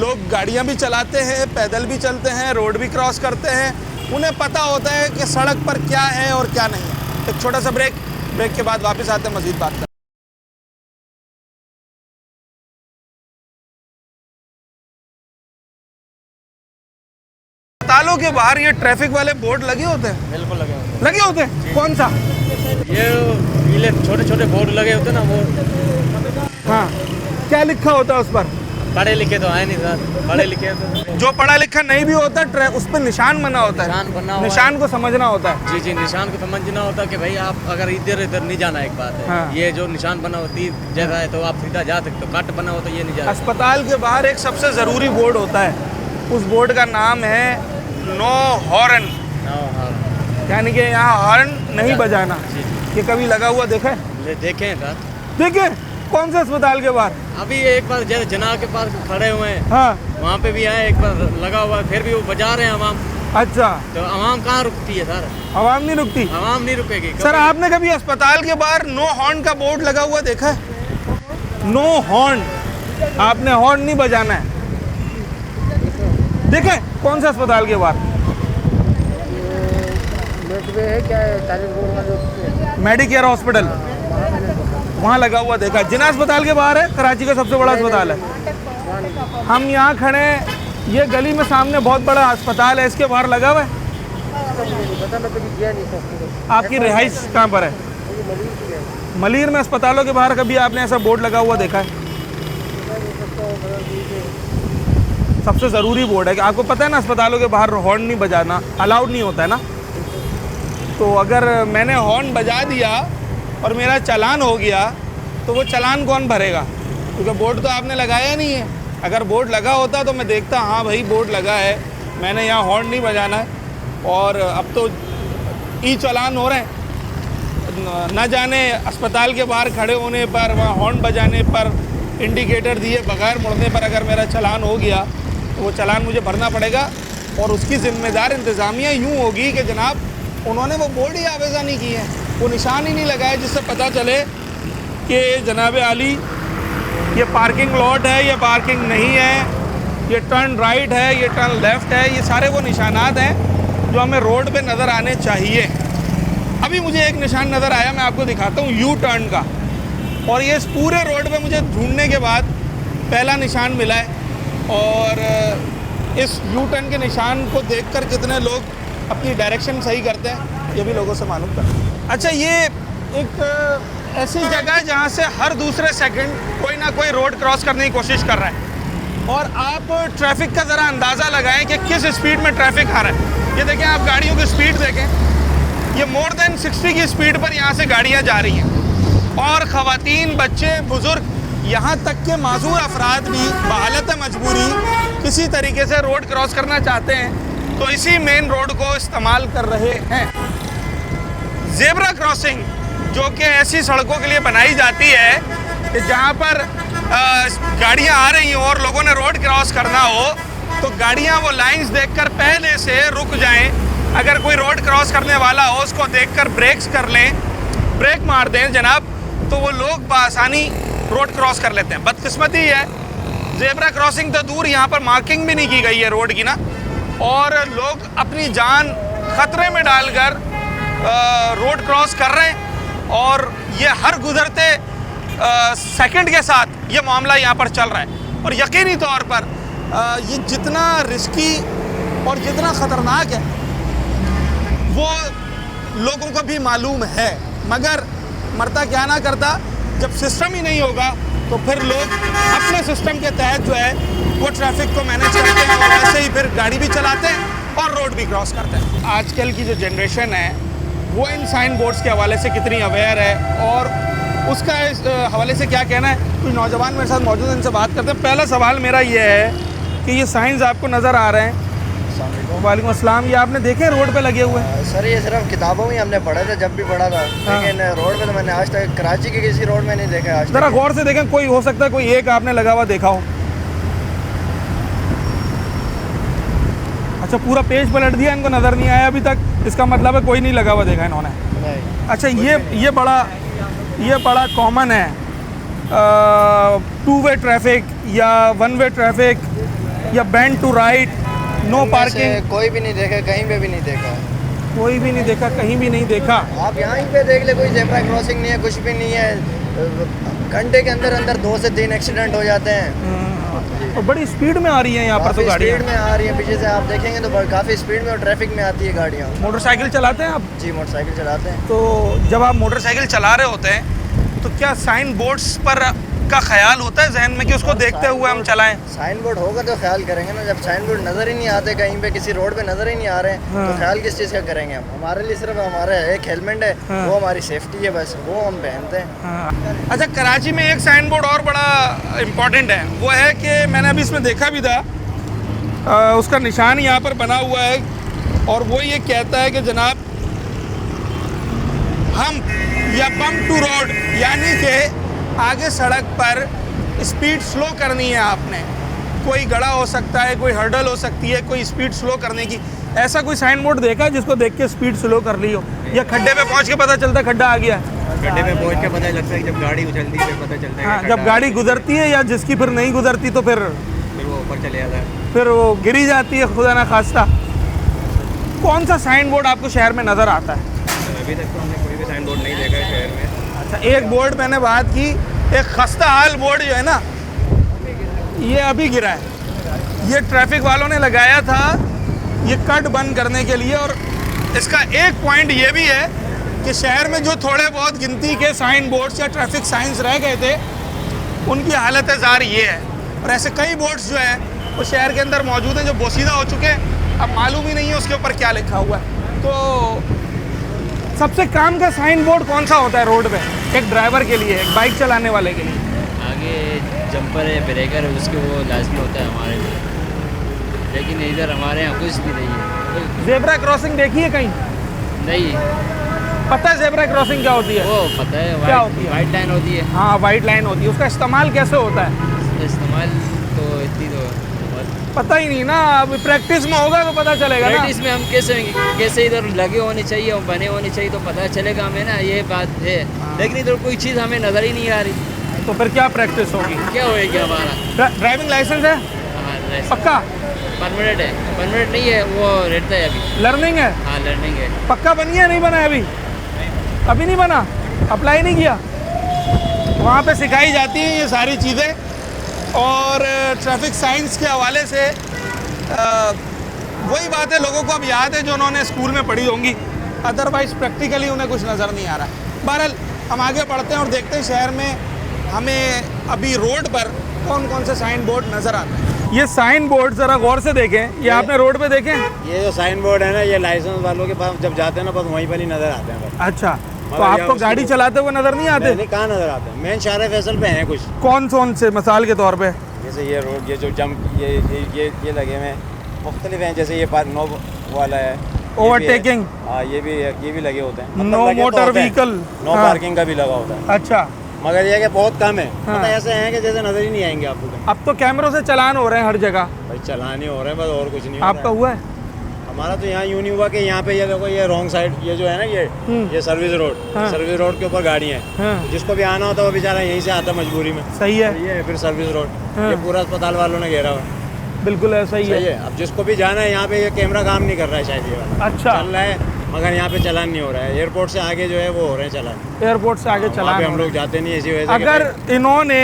लोग गाड़ियाँ भी चलाते हैं, पैदल भी चलते हैं, रोड भी क्रॉस करते हैं। उन्हें पता होता है कि सड़क पर क्या है और क्या नहीं है। एक छोटा सा ब्रेक के बाद वापस आते हैं, मज़ीद बात करते हैं। अस्पतालों के बाहर ये ट्रैफिक वाले बोर्ड लगे होते हैं? बिल्कुल लगे होते हैं। लगे होते हैं? कौन सा? ये पीले छोटे छोटे बोर्ड लगे होते हैं ना, वो हाँ, क्या लिखा होता है उस पर? पढ़े लिखे तो है नहीं सर, पढ़े लिखे तो जो पढ़ा लिखा नहीं भी होता उस पर निशान बना होता है। निशान बना हुआ है। निशान को समझना होता है। जी जी, निशान को समझना होता है कि भाई आप अगर इधर इधर नहीं जाना, एक बात है। हाँ। ये जो निशान बना होती जगह है तो आप सीधा जा सकते हो, कट बना हो तो ये नहीं जा सकते। अस्पताल के बाहर एक सबसे ज़रूरी बोर्ड होता है, उस बोर्ड का नाम है नो हॉर्न, यानी कि यहाँ हॉर्न नहीं बजाना। ये कभी लगा हुआ देखा है? देखे हैं सर। देखे? कौन से अस्पताल के बाहर? अभी एक बार जैसे जना के पास खड़े हुए हैं, हाँ, वहाँ पे भी आए, एक बार लगा हुआ है, फिर भी वो बजा रहे हैं आवाम। अच्छा, तो आवाम कहाँ रुकती है सर? आवाम नहीं रुकती? आवाम नहीं रुकेगी। सर आपने कभी अस्पताल के बाहर नो हॉर्न का बोर्ड लगा हुआ देखा है? नो हॉर्न, आपने हॉर्न नहीं बजाना है। देखे कौन सा अस्पताल के बाहर? मेडिकेयर हॉस्पिटल, वहाँ लगा हुआ देखा। जिना अस्पताल के बाहर है, कराची का सबसे बड़ा अस्पताल है। हम यहाँ खड़े हैं, ये गली में सामने बहुत बड़ा अस्पताल है, इसके बाहर लगा हुआ है। आपकी रिहाइश कहाँ पर है? मलीर में अस्पतालों के बाहर कभी आपने ऐसा बोर्ड लगा हुआ देखा है? सबसे ज़रूरी बोर्ड है कि आपको पता है ना, अस्पतालों के बाहर हॉर्न नहीं बजाना अलाउड नहीं होता है ना। तो अगर मैंने हॉर्न बजा दिया और मेरा चालान हो गया तो वो चालान कौन भरेगा? क्योंकि बोर्ड तो आपने लगाया नहीं है। अगर बोर्ड लगा होता तो मैं देखता, हाँ भाई बोर्ड लगा है, मैंने यहाँ हॉर्न नहीं बजाना है। और अब तो ई चालान हो रहे हैं, न जाने अस्पताल के बाहर खड़े होने पर, वहाँ हॉर्न बजाने पर, इंडिकेटर दिए बगैर मुड़ने पर अगर मेरा चालान हो गया तो वो चालान मुझे भरना पड़ेगा। और उसकी ज़िम्मेदार इंतज़ामिया यूँ होगी कि जनाब उन्होंने वो बोर्ड ही आवेज़ा नहीं की है, वो निशान ही नहीं लगाए जिससे पता चले कि जनाब आली ये पार्किंग लॉट है, ये पार्किंग नहीं है, ये टर्न राइट है, ये टर्न लेफ़्ट है। ये सारे वो निशानात हैं जो हमें रोड पे नज़र आने चाहिए। अभी मुझे एक निशान नज़र आया, मैं आपको दिखाता हूँ, यू टर्न का। और ये इस पूरे रोड पे मुझे ढूंढने के बाद पहला निशान मिला है। और इस यू टर्न के निशान को देखकर कितने लोग अपनी डायरेक्शन सही करते हैं ये भी लोगों से मालूम कर। अच्छा, ये एक ऐसी जगह है जहाँ से हर दूसरे सेकंड कोई ना कोई रोड क्रॉस करने की कोशिश कर रहा है, और आप ट्रैफिक का ज़रा अंदाज़ा लगाएं कि किस स्पीड में ट्रैफिक आ रहा है। ये देखें, आप गाड़ियों की स्पीड देखें, ये मोर देन 60 की स्पीड पर यहाँ से गाड़ियाँ जा रही हैं। और ख़वातीन, बच्चे, बुज़ुर्ग, यहाँ तक के माजूर अफराद भी बहालत मजबूरी किसी तरीके से रोड क्रॉस करना चाहते हैं तो इसी मेन रोड को इस्तेमाल कर रहे हैं। ज़ेब्रा क्रॉसिंग जो कि ऐसी सड़कों के लिए बनाई जाती है कि जहाँ पर गाड़ियाँ आ रही हों और लोगों ने रोड क्रॉस करना हो तो गाड़ियाँ वो लाइंस देखकर पहले से रुक जाएं। अगर कोई रोड क्रॉस करने वाला हो उसको देखकर ब्रेक्स कर लें, ब्रेक मार दें जनाब, तो वो लोग बआसानी रोड क्रॉस कर लेते हैं। बदकिस्मती है, ज़ेब्रा क्रॉसिंग तो दूर, यहाँ पर मार्किंग भी नहीं की गई है रोड की ना, और लोग अपनी जान ख़तरे में डालकर रोड क्रॉस कर रहे हैं। और ये हर गुज़रते सेकंड के साथ ये मामला यहाँ पर चल रहा है। और यकीनी तौर पर ये जितना रिस्की और जितना ख़तरनाक है वो लोगों को भी मालूम है, मगर मरता क्या ना करता, जब सिस्टम ही नहीं होगा तो फिर लोग अपने सिस्टम के तहत जो है वो ट्रैफिक को मैनेज करते हैं और वैसे ही फिर गाड़ी भी चलाते हैं और रोड भी क्रॉस करते हैं। आजकल की जो जनरेशन है वो इन साइन बोर्ड्स के हवाले से कितनी अवेयर है और उसका इस हवाले से क्या कहना है, कुछ नौजवान मेरे साथ मौजूद हैं, इनसे बात करते हैं। पहला सवाल मेरा ये है कि ये साइंस आपको नज़र आ रहे हैं, वालेकुम अस्सलाम, ये आपने देखे हैं रोड पे लगे हुए हैं? सर ये सिर्फ किताबों में हमने पढ़ा था जब भी पढ़ा था, लेकिन रोड पे तो मैंने आज तक कराची के किसी रोड में नहीं देखा आज ज़रा तक। गौर से देखें, कोई हो सकता है कोई एक आपने लगा हुआ देखा हो। अच्छा, पूरा पेज पलट दिया, इनको नज़र नहीं आया अभी तक, इसका मतलब है कोई नहीं लगा हुआ देखा इन्होंने। नहीं। अच्छा, ये बड़ा कॉमन है, 2 वे ट्रैफिक या 1 वे ट्रैफिक या बेंड टू राइट, नो इनमें से पार्किंग। कोई भी नहीं देखा, कहीं पे भी नहीं देखा। कोई भी नहीं देखा, कहीं भी नहीं देखा। आप यहाँ पे देख ले, कोई जेब्रा क्रॉसिंग नहीं है, कुछ भी नहीं है। घंटे के अंदर अंदर 2 से 3 एक्सीडेंट हो जाते हैं। और बड़ी स्पीड में आ रही है यहाँ पर तो काफ़ी गाड़ियाँ। स्पीड में आ रही है, पीछे से आप देखेंगे तो काफ़ी स्पीड में और ट्रैफिक में आती है गाड़ियाँ। मोटरसाइकिल चलाते हैं आप? जी मोटरसाइकिल चलाते हैं। तो जब आप मोटरसाइकिल चला रहे होते हैं तो क्या साइन बोर्ड्स पर का ख्याल होता है जहन में कि उसको देखते हुए हम चलाएं? साइन बोर्ड होगा तो ख्याल करेंगे ना, जब साइन बोर्ड नज़र ही नहीं आते कहीं पे, किसी रोड पे नज़र ही नहीं आ रहे हैं तो ख्याल किस चीज़ का करेंगे हम? हमारे लिए सिर्फ हमारा एक हेलमेट है, वो हमारी सेफ्टी है, बस वो हम पहनते हैं। अच्छा, कराची में एक साइन बोर्ड और बड़ा इम्पोर्टेंट है, वो है कि मैंने अभी इसमें देखा भी था, उसका निशान यहाँ पर बना हुआ है और वो ये कहता है कि जनाब हम या बम्प टू रोड, यानी कि आगे सड़क पर स्पीड स्लो करनी है आपने। कोई गड़ा हो सकता है, कोई हर्डल हो सकती है, कोई स्पीड स्लो करने की। ऐसा कोई साइन बोर्ड देखा है जिसको देख के स्पीड स्लो कर ली हो, या खड्डे पे पहुंच के पता चलता है खड्डा आ गया? गड्ढे पे पहुंच के पता लगता है, जब गाड़ी उछलती है फिर पता चलता है। हाँ, जब गाड़ी गुजरती है या जिसकी फिर नहीं गुजरती तो फिर वो ऊपर चले जाता है। फिर वो गिरी जाती है, खुदा ना खास्ता। कौन सा साइन बोर्ड आपको शहर में नज़र आता है? अभी तक तो हमने कोई भी साइन बोर्ड नहीं देखा है शहर में। अच्छा, एक बोर्ड मैंने बात की, एक खस्ता हाल बोर्ड जो है ना, ये अभी गिरा है। ये ट्रैफिक वालों ने लगाया था ये कट बंद करने के लिए, और इसका एक पॉइंट ये भी है कि शहर में जो थोड़े बहुत गिनती के साइन बोर्ड्स या ट्रैफिक साइंस रह गए थे उनकी हालत ज़ार ये है। और ऐसे कई बोर्ड्स जो हैं वो शहर के अंदर मौजूद हैं जो बोसीदा हो चुके हैं, अब मालूम ही नहीं है उसके ऊपर क्या लिखा हुआ है। तो सबसे काम का साइन बोर्ड कौन सा होता है रोड पे, एक ड्राइवर के लिए, एक बाइक चलाने वाले के लिए? आगे जंपर है, ब्रेकर है, उसके वो लाजमी होता है हमारे लिए, लेकिन इधर हमारे यहाँ कुछ भी नहीं है। जेब्रा क्रॉसिंग देखी है कहीं? नहीं। पता है जेब्रा क्रॉसिंग क्या होती है? वो पता है, क्या होती है? वाइट लाइन होती है। हाँ, वाइट लाइन होती है। उसका इस्तेमाल कैसे होता है? इस्तेमाल तो इतनी तो पता ही नहीं ना, अब प्रैक्टिस में होगा तो पता चलेगा ना। प्रैक्टिस में हम कैसे इधर लगे होने चाहिए और बने होने चाहिए तो पता चलेगा हमें ना, ये बात है। लेकिन इधर कोई चीज़ हमें नज़र ही नहीं आ रही, तो फिर क्या प्रैक्टिस होगी? क्या होएगी हमारा? ड्राइविंग लाइसेंस है हाँ, पक्का? परमानेंट है? परमानेंट नहीं है, वो रहता है अभी। लर्निंग है? हाँ लर्निंग है। पक्का बनी है? नहीं बना है अभी? अभी नहीं बना, अप्लाई नहीं किया? वहाँ पे सिखाई जाती हैं ये सारी चीज़ें। और ट्रैफिक साइंस के हवाले से वही बातें लोगों को अब याद है जो उन्होंने स्कूल में पढ़ी होंगी, अदरवाइज़ प्रैक्टिकली उन्हें कुछ नज़र नहीं आ रहा है। बहरहाल हम आगे बढ़ते हैं और देखते हैं शहर में हमें अभी रोड पर कौन कौन से साइन बोर्ड नज़र आते हैं। ये साइन बोर्ड ज़रा गौर से देखें, ये आपने रोड पे देखें? ये जो साइन बोर्ड है ना, ये लाइसेंस वालों के पास जब जाते हैं ना, बस वहीं पर ही नज़र आते हैं बस। अच्छा, तो आपको गाड़ी चलाते हुए नज़र नहीं आते? नहीं, कहाँ नज़र आते हैं? मेन शाहर फैसल पे हैं कुछ। कौन से मिसाल के तौर पे? जैसे ये रोड, ये जो जंप, ये लगे हुए हैं, मुख्तलिफ हैं। जैसे ये नो वाला है, ओवरटेकिंग, हाँ ये भी लगे होते हैं। No motor vehicle, no parking का भी लगा होता है। अच्छा, मगर ये कि बहुत कम है। हाँ। मतलब ऐसे हैं कि जैसे नज़र ही नहीं आएंगे आपको। अब तो कैमरों से चालान हो रहे हैं हर जगह। भाई चलाने हो रहे हैं बस, और कुछ नहीं। आपका हुआ है? हमारा तो यहाँ यूँ नहीं हुआ कि यहाँ पे ये देखो, ये रॉन्ग साइड, ये जो है ना, ये सर्विस रोड, हाँ। सर्विस रोड के ऊपर गाड़ी है। हाँ। जिसको भी आना होता है वो बेचारा यहीं से आता मजबूरी में। सही है। ये है फिर सर्विस रोड, हाँ। ये पूरा अस्पताल वालों ने घेरा हुआ है। बिल्कुल ऐसा ही सही है। है। अब जिसको भी जाना है यहाँ पे, ये कैमरा काम नहीं कर रहा है शायद, ये वाला अच्छा, चल रहा है मगर यहाँ पे चलान नहीं हो रहा है। एयरपोर्ट से आगे जो है वो हो रहे हैं चलान। एयरपोर्ट से आगे वहाँ चलान पे हो हम रहा लोग जाते नहीं है इसी वजह है। से। अगर इन्होंने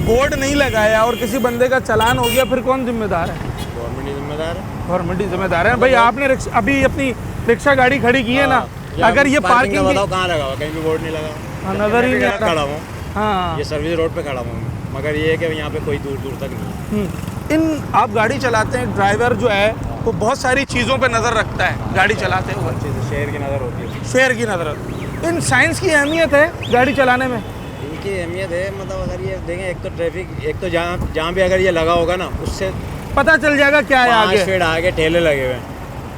बोर्ड नहीं लगाया और किसी बंदे का चालान हो गया, फिर कौन जिम्मेदार है? गवर्नमेंट ही जिम्मेदार है। गवर्नमेंट ही जिम्मेदार है। भाई आपने अभी अपनी रिक्शा गाड़ी खड़ी की है ना, अगर ये पार्किंग बताओ कहाँ लगा हुआ? कहीं भी बोर्ड नहीं लगा, नजर ही नहीं आ खड़ा रहा। हूँ। हाँ, ये सर्विस रोड पे खड़ा हूँ, मगर ये है कि यहाँ पे कोई दूर दूर तक नहीं है। इन आप गाड़ी चलाते हैं, ड्राइवर जो है वो बहुत सारी चीज़ों पे नज़र रखता है गाड़ी चलाते हुए, शहर की नज़र होती है। शहर की नज़र। इन साइंस की अहमियत है गाड़ी चलाने में? इनकी अहमियत है, मतलब अगर ये देखें, एक तो ट्रैफिक, एक तो जहाँ भी अगर ये लगा होगा ना, उससे पता चल जाएगा क्या है आगे। 5 फीट आगे ठेले लगे हुए हैं।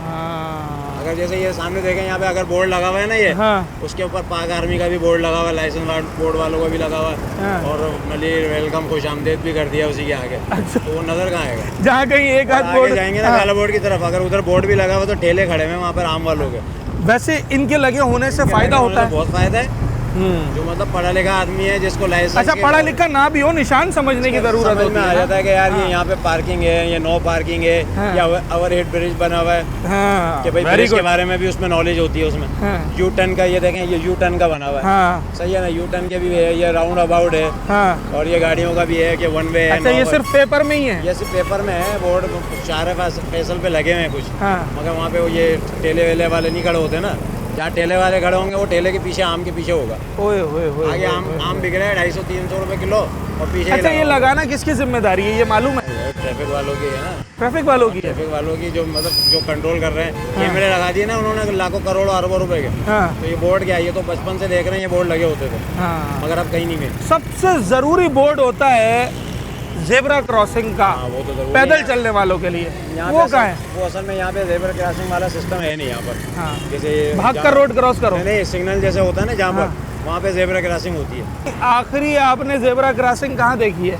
हाँ। अगर जैसे ये सामने देखें, यहाँ पे अगर बोर्ड लगा हुआ है ना ये, हाँ। उसके ऊपर पाक आर्मी का भी बोर्ड लगा हुआ है, लाइसेंस बोर्ड वालों का भी लगा हुआ है। हाँ। और मतलब वेलकम खुश आमदेद भी कर दिया उसी के आगे। अच्छा। तो वो नज़र कहाँ आएगा? जहाँ कहीं एक हाथ आगे बोर्ड जाएंगे ना काला बोर्ड की तरफ, अगर उधर बोर्ड भी लगा हुआ तो ठेले खड़े हुए वहाँ पर आम वालों के। वैसे इनके लगे होने से फायदा होता है? बहुत फायदा है। जो मतलब पढ़ा लिखा आदमी है, जिसको लाइसेंस, अच्छा, पढ़ा लिखा ना भी हो, निशान समझने की जरूरत समझ होती में आ है। जाता है कि यार ये यहाँ पे पार्किंग है, ये नो पार्किंग है, हाँ। या ओवरहेड ब्रिज बना हुआ है, हाँ, कि भाई very ब्रिज के good। बारे में भी उसमें नॉलेज होती है उसमें। हाँ। यू टर्न का ये देखें, ये यू टर्न का बना हुआ है। हाँ। सही है ना, यू टर्न के भी है, ये राउंड अबाउट है। हाँ। और ये गाड़ियों का भी है कि वन वे है। अच्छा, ये सिर्फ पेपर में ही है? ये सिर्फ पेपर में है, बोर्ड चार फैसल पे लगे हुए हैं कुछ। हाँ। मगर वहाँ पे वो ये ठेले वेले वाले नहीं खड़े होते ना, जहाँ ठेले वाले खड़े होंगे वो ठेले के पीछे, आम के पीछे होगा। ओए होए होए, आगे आम बिक रहा है 250-300 रुपए किलो, और पीछे अच्छा, ये लगाना किसकी जिम्मेदारी है, ये मालूम है? ट्रैफिक वालों की है ना। ट्रैफिक वालों की? ट्रैफिक वालों की, जो मतलब जो कंट्रोल कर रहे हैं। कैमरे लगा दिए ना उन्होंने लाखों करोड़ों अरबों रुपए के। हाँ। तो ये बोर्ड क्या है, ये तो बचपन से देख रहे हैं, ये बोर्ड लगे होते थे। हाँ। मगर अब कहीं नहीं मिले। सबसे जरूरी बोर्ड होता है जेब्रा क्रॉसिंग का, वो तो जरूरी पैदल है। चलने वालों के लिए। यहाँ वो पे कहाँ है? वो असल में यहाँ पे जेब्रा क्रॉसिंग वाला सिस्टम है नहीं यहाँ पर। हाँ। जैसे भाग कर रोड क्रॉस करो? नहीं, सिग्नल जैसे होता है ना जहाँ हाँ। पर, वहाँ पे जेब्रा क्रॉसिंग होती है। आखिरी आपने जेब्रा क्रॉसिंग कहाँ देखी है?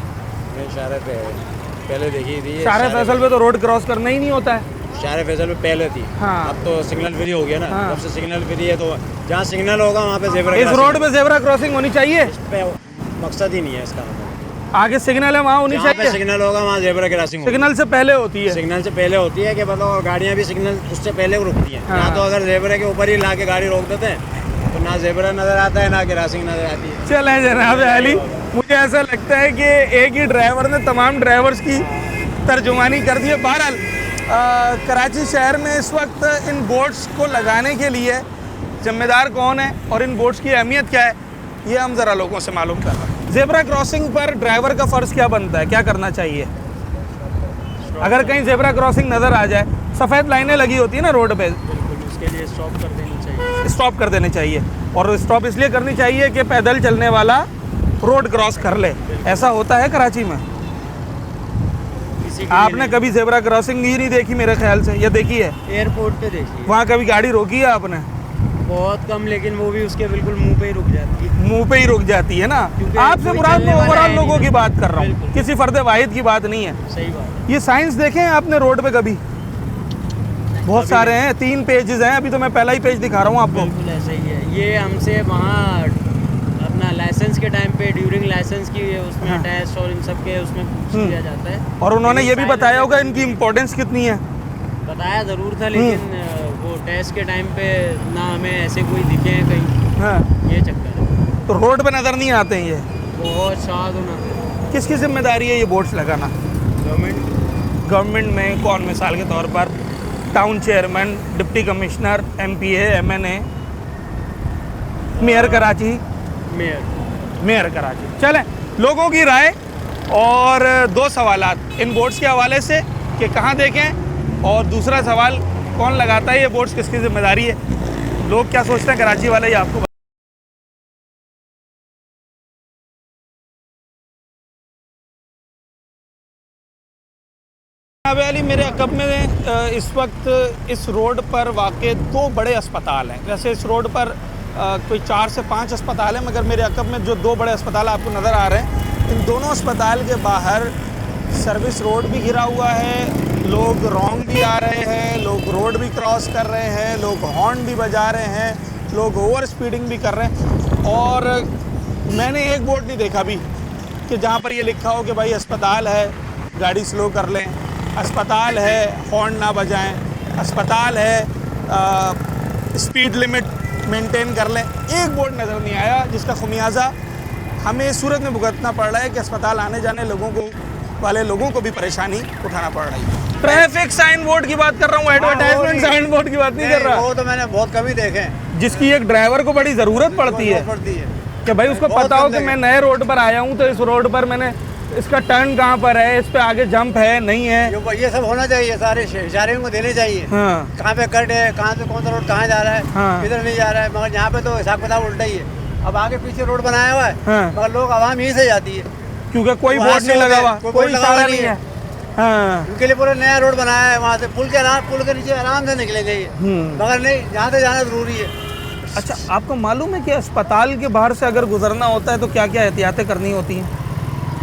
मैं शारे पे पहले देखी थी। शारे फैसल पे तो रोड क्रॉस करना ही नहीं होता है। शारे फैसल पे पहले थी। हाँ। अब तो सिग्नल फ्री हो गया ना। हाँ। जब से सिग्नल फ्री है तो जहाँ सिग्नल होगा वहाँ पे जेब्रा इस रोड पे जेब्रा क्रॉसिंग होनी चाहिए? मकसद ही नहीं है इसका। आगे सिग्नल है वहाँ होनी जहाँ पे चाहिए? सिग्नल होगा वहाँ जेब्रा क्रॉसिंग होगी। सिग्नल से पहले होती है? सिग्नल से पहले होती है कि मतलब गाड़ियाँ भी सिग्नल उससे पहले रुकती हैं। हाँ। यहाँ तो अगर जेब्रा के ऊपर ही ला के गाड़ी रोक देते हैं तो ना जेब्रा नजर आता है ना क्रॉसिंग नजर आती है। चलें जनाब अली, मुझे ऐसा लगता है कि एक ही ड्राइवर ने तमाम ड्राइवर्स की तर्जुमानी कर दी है। बहरहाल कराची शहर में इस वक्त इन बोर्ड्स को लगाने के लिए जिम्मेदार कौन है और इन बोर्ड्स की अहमियत क्या है, ये हम ज़रा लोगों से मालूम कर रहे हैं। जेब्रा क्रॉसिंग पर ड्राइवर का फ़र्ज़ क्या बनता है, क्या करना चाहिए? अगर कहीं जेब्रा क्रॉसिंग नज़र आ जाए, सफ़ेद लाइनें लगी होती है ना रोड पे, उसके लिए स्टॉप कर देनी चाहिए। स्टॉप कर देनी चाहिए। और स्टॉप इसलिए करनी चाहिए कि पैदल चलने वाला रोड क्रॉस कर ले। ऐसा होता है कराची में? आपने कभी जेब्रा क्रॉसिंग ही नहीं देखी मेरे ख्याल से, या देखी है? एयरपोर्ट पे देखिए, वहाँ कभी गाड़ी रोकी है आपने? बहुत कम, लेकिन वो भी उसके बिल्कुल मुंह पे ही रुक जाती है। मुंह पे ही रुक जाती है ना। क्योंकि आपसे कोई मुराद चलने मैं वाला ओवरऑल है लोगों नहीं। की बात कर रहा हूँ, बिल्कुल। किसी फर्द वाहिद की बात नहीं है। सही बात। ये साइंस देखे हैं आपने रोड पे कभी? बहुत सारे हैं, 3 पेजेस हैं, अभी तो मैं पहला ही पेज दिखा रहा हूँ आपको। बिल्कुल ऐसा ही है। ये हमसे वहाँ अपना लाइसेंस के टाइम पे, ड्यूरिंग लाइसेंस की उसमें हाँ। टेस्ट और इन सब के उसमें पूछ लिया जाता है। और उन्होंने ये भी बताया होगा इनकी इम्पोर्टेंस कितनी है? बताया ज़रूर था, लेकिन वो टेस्ट के टाइम पे ना हमें ऐसे कोई दिखे हैं कहीं। हाँ। ये चक्कर है। तो रोड पे नज़र नहीं आते हैं ये? बहुत शाद होना। किसकी जिम्मेदारी है ये बोर्ड्स लगाना? गवर्नमेंट में कौन? मिसाल के तौर पर town chairman, deputy commissioner, MPA, MNA, mayor Karachi? Mayor Karachi. चलें, लोगों की राय और 2 सवालात इन बोर्ड्स के हवाले से कि कहाँ देखें, और दूसरा सवाल कौन लगाता है ये बोर्ड्स, किसकी जिम्मेदारी है, लोग क्या सोचते हैं कराची वाले, ये आपको अली मेरे अकब में इस वक्त इस रोड पर वाक़े 2 बड़े अस्पताल हैं। वैसे इस रोड पर कोई 4 से 5 अस्पताल हैं, मगर मेरे अकब में जो 2 बड़े अस्पताल आपको नज़र आ रहे हैं, इन दोनों अस्पताल के बाहर सर्विस रोड भी घिरा हुआ है, लोग रॉन्ग भी आ रहे हैं, लोग रोड भी क्रॉस कर रहे हैं, लोग हॉर्न भी बजा रहे हैं, लोग ओवर स्पीडिंग भी कर रहे हैं। और मैंने एक बोर्ड नहीं देखा भी कि जहाँ पर ये लिखा हो कि भाई अस्पताल है गाड़ी स्लो कर लें, अस्पताल है हॉर्न ना बजाएं, अस्पताल है स्पीड लिमिट मेंटेन कर लें। एक बोर्ड नज़र नहीं आया जिसका खुमियाजा हमें इस सूरत में भुगतना पड़ रहा है कि अस्पताल आने जाने वाले लोगों को भी परेशानी उठाना पड़ रही है। ट्रैफिक साइन बोर्ड की बात कर रहा हूँ, एडवर्टाइजमेंट साइन बोर्ड की बात नहीं कर रहा। वो तो मैंने बहुत कम ही देखे हैं, जिसकी एक ड्राइवर को बड़ी ज़रूरत पड़ती है कि भाई उसको पता हो कि मैं नए रोड पर आया हूँ तो इस रोड पर मैंने इसका टर्न कहाँ पर है, इस पे आगे जंप है नहीं है? ये सब होना चाहिए, सारे इशारे को देने चाहिए। हाँ। कहाँ पे कट है, कहाँ से कौन सा रोड कहाँ जा रहा है, हाँ। किधर नहीं जा रहा है। मगर यहाँ पे तो हिसाब किताब उल्टा ही है। अब आगे पीछे रोड बनाया हुआ है, हाँ। मगर लोग आवाम यहीं से जाती है, क्योंकि कोई वहाँ बोर्ड से नहीं लगा हुआ, कोई कोई बोर्ड लगा इशारा हुआ नहीं नहीं है। हाँ। उनके लिए पूरा नया रोड बनाया है। वहाँ से पुल के नीचे आराम से निकलेंगे ये, मगर नहीं, यहाँ से जाना जरूरी है। अच्छा, आपको मालूम है कि अस्पताल के बाहर से अगर गुजरना होता है तो क्या क्या एहतियातें करनी होती हैं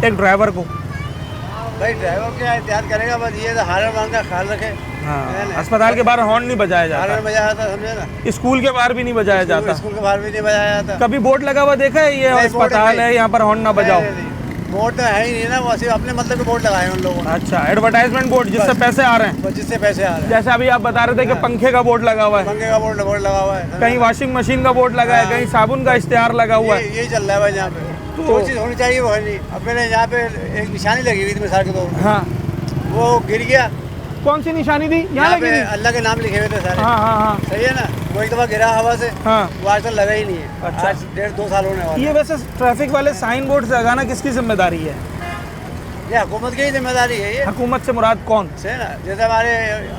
एक ड्राइवर को? भाई ड्राइवर क्या एहतियात करेगा, बस ये हारन वारन का ख्याल रखे। हाँ। अस्पताल के बाहर हॉर्न नहीं बजाया जाता, हारन बजाया जाता, समझे ना। स्कूल के बाहर भी नहीं बजाया जाता, स्कूल के बाहर भी नहीं बजाया जाता। कभी बोर्ड लगा हुआ देखा है ये नहीं, बोर्ड अस्पताल नहीं। है यहाँ पर हॉर्न ना बजाओ? बोर्ड तो है ही नहीं ना, वो सिर्फ अपने मतलब के बोर्ड लगाए हैं उन लोगों ने। अच्छा, एडवर्टाइजमेंट बोर्ड जिससे पैसे आ रहे हैं, बस जिससे पैसे आ रहे हैं। जैसे अभी आप बता रहे थे कि पंखे का बोर्ड लगा हुआ है, पंखे का बोर्ड लगा हुआ है, कहीं वॉशिंग मशीन का बोर्ड लगा है, कहीं साबुन का इश्तेहार लगा हुआ है। यही चल रहा है भाई यहाँ पे। तो- जो चीज़ होनी चाहिए वो है नहीं। अब मैंने यहाँ पे एक निशानी लगी हुई थी मिसाल के तौर पर, हाँ। वो गिर गया। कौन सी निशानी थी? यहाँ यहाँ लगी पे थी? अल्लाह के नाम लिखे हुए थे सारे। हाँ हाँ हाँ। सही है ना। वो एक दफ़ा गिरा हवा से, हाँ। वो आज तक लगा ही नहीं है। अच्छा। आज 1.5-2 साल होने वाले। ये वैसे ट्रैफिक वाले साइन बोर्ड लगाना किसकी जिम्मेदारी है? ये हुकूमत की ही जिम्मेदारी है ये। हुकूमत से मुराद कौन? सही ना। जैसे हमारे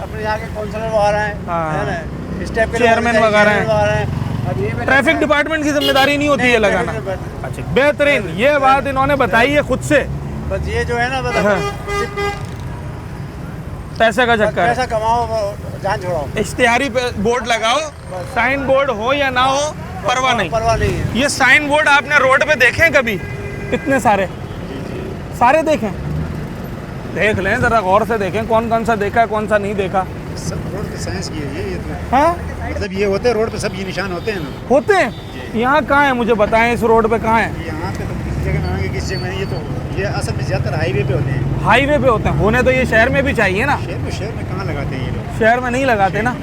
अपने यहाँ के काउंसलर वगैरह हैं, हाँ। है ना, इस टाइप के चेयरमैन वगैरह हैं। हैं। अब ये भी ट्रैफिक डिपार्टमेंट की जिम्मेदारी नहीं होती है नहीं, लगाना? Traffic department. अच्छा, बेहतरीन, ये बात इन्होंने बताई है खुद से। बस ये जो है ना, बस हाँ। पैसे का चक्कर है। पैसा कमाओ, जान छोड़ाओ। इश्तिहारी पे बोर्ड लगाओ, साइन बोर्ड हो या ना हो परवाह नहीं। परवाह नहीं है। ये साइन बोर्ड आपने रोड पे देखे हैं कभी? इतने सारे सारे देखें, देख लें जरा गौर से देखें कौन कौन सा देखा है कौन सा नहीं देखा। सब रोड पे साइंस की है ये तो। हाँ, मतलब ये होते हैं रोड पे, सब ये निशान होते हैं ना। होते हैं। यहाँ कहाँ है मुझे बताएं, इस रोड पे कहाँ है? यहाँ पे तो किसी जगह में किसी जगह में, ये असल में ज़्यादातर हाईवे पे होते हैं। हाईवे पे होते हैं, होने तो ये शहर में भी चाहिए ना। शहर में कहाँ लगाते हैं ये लोग? शहर में नहीं लगाते ना।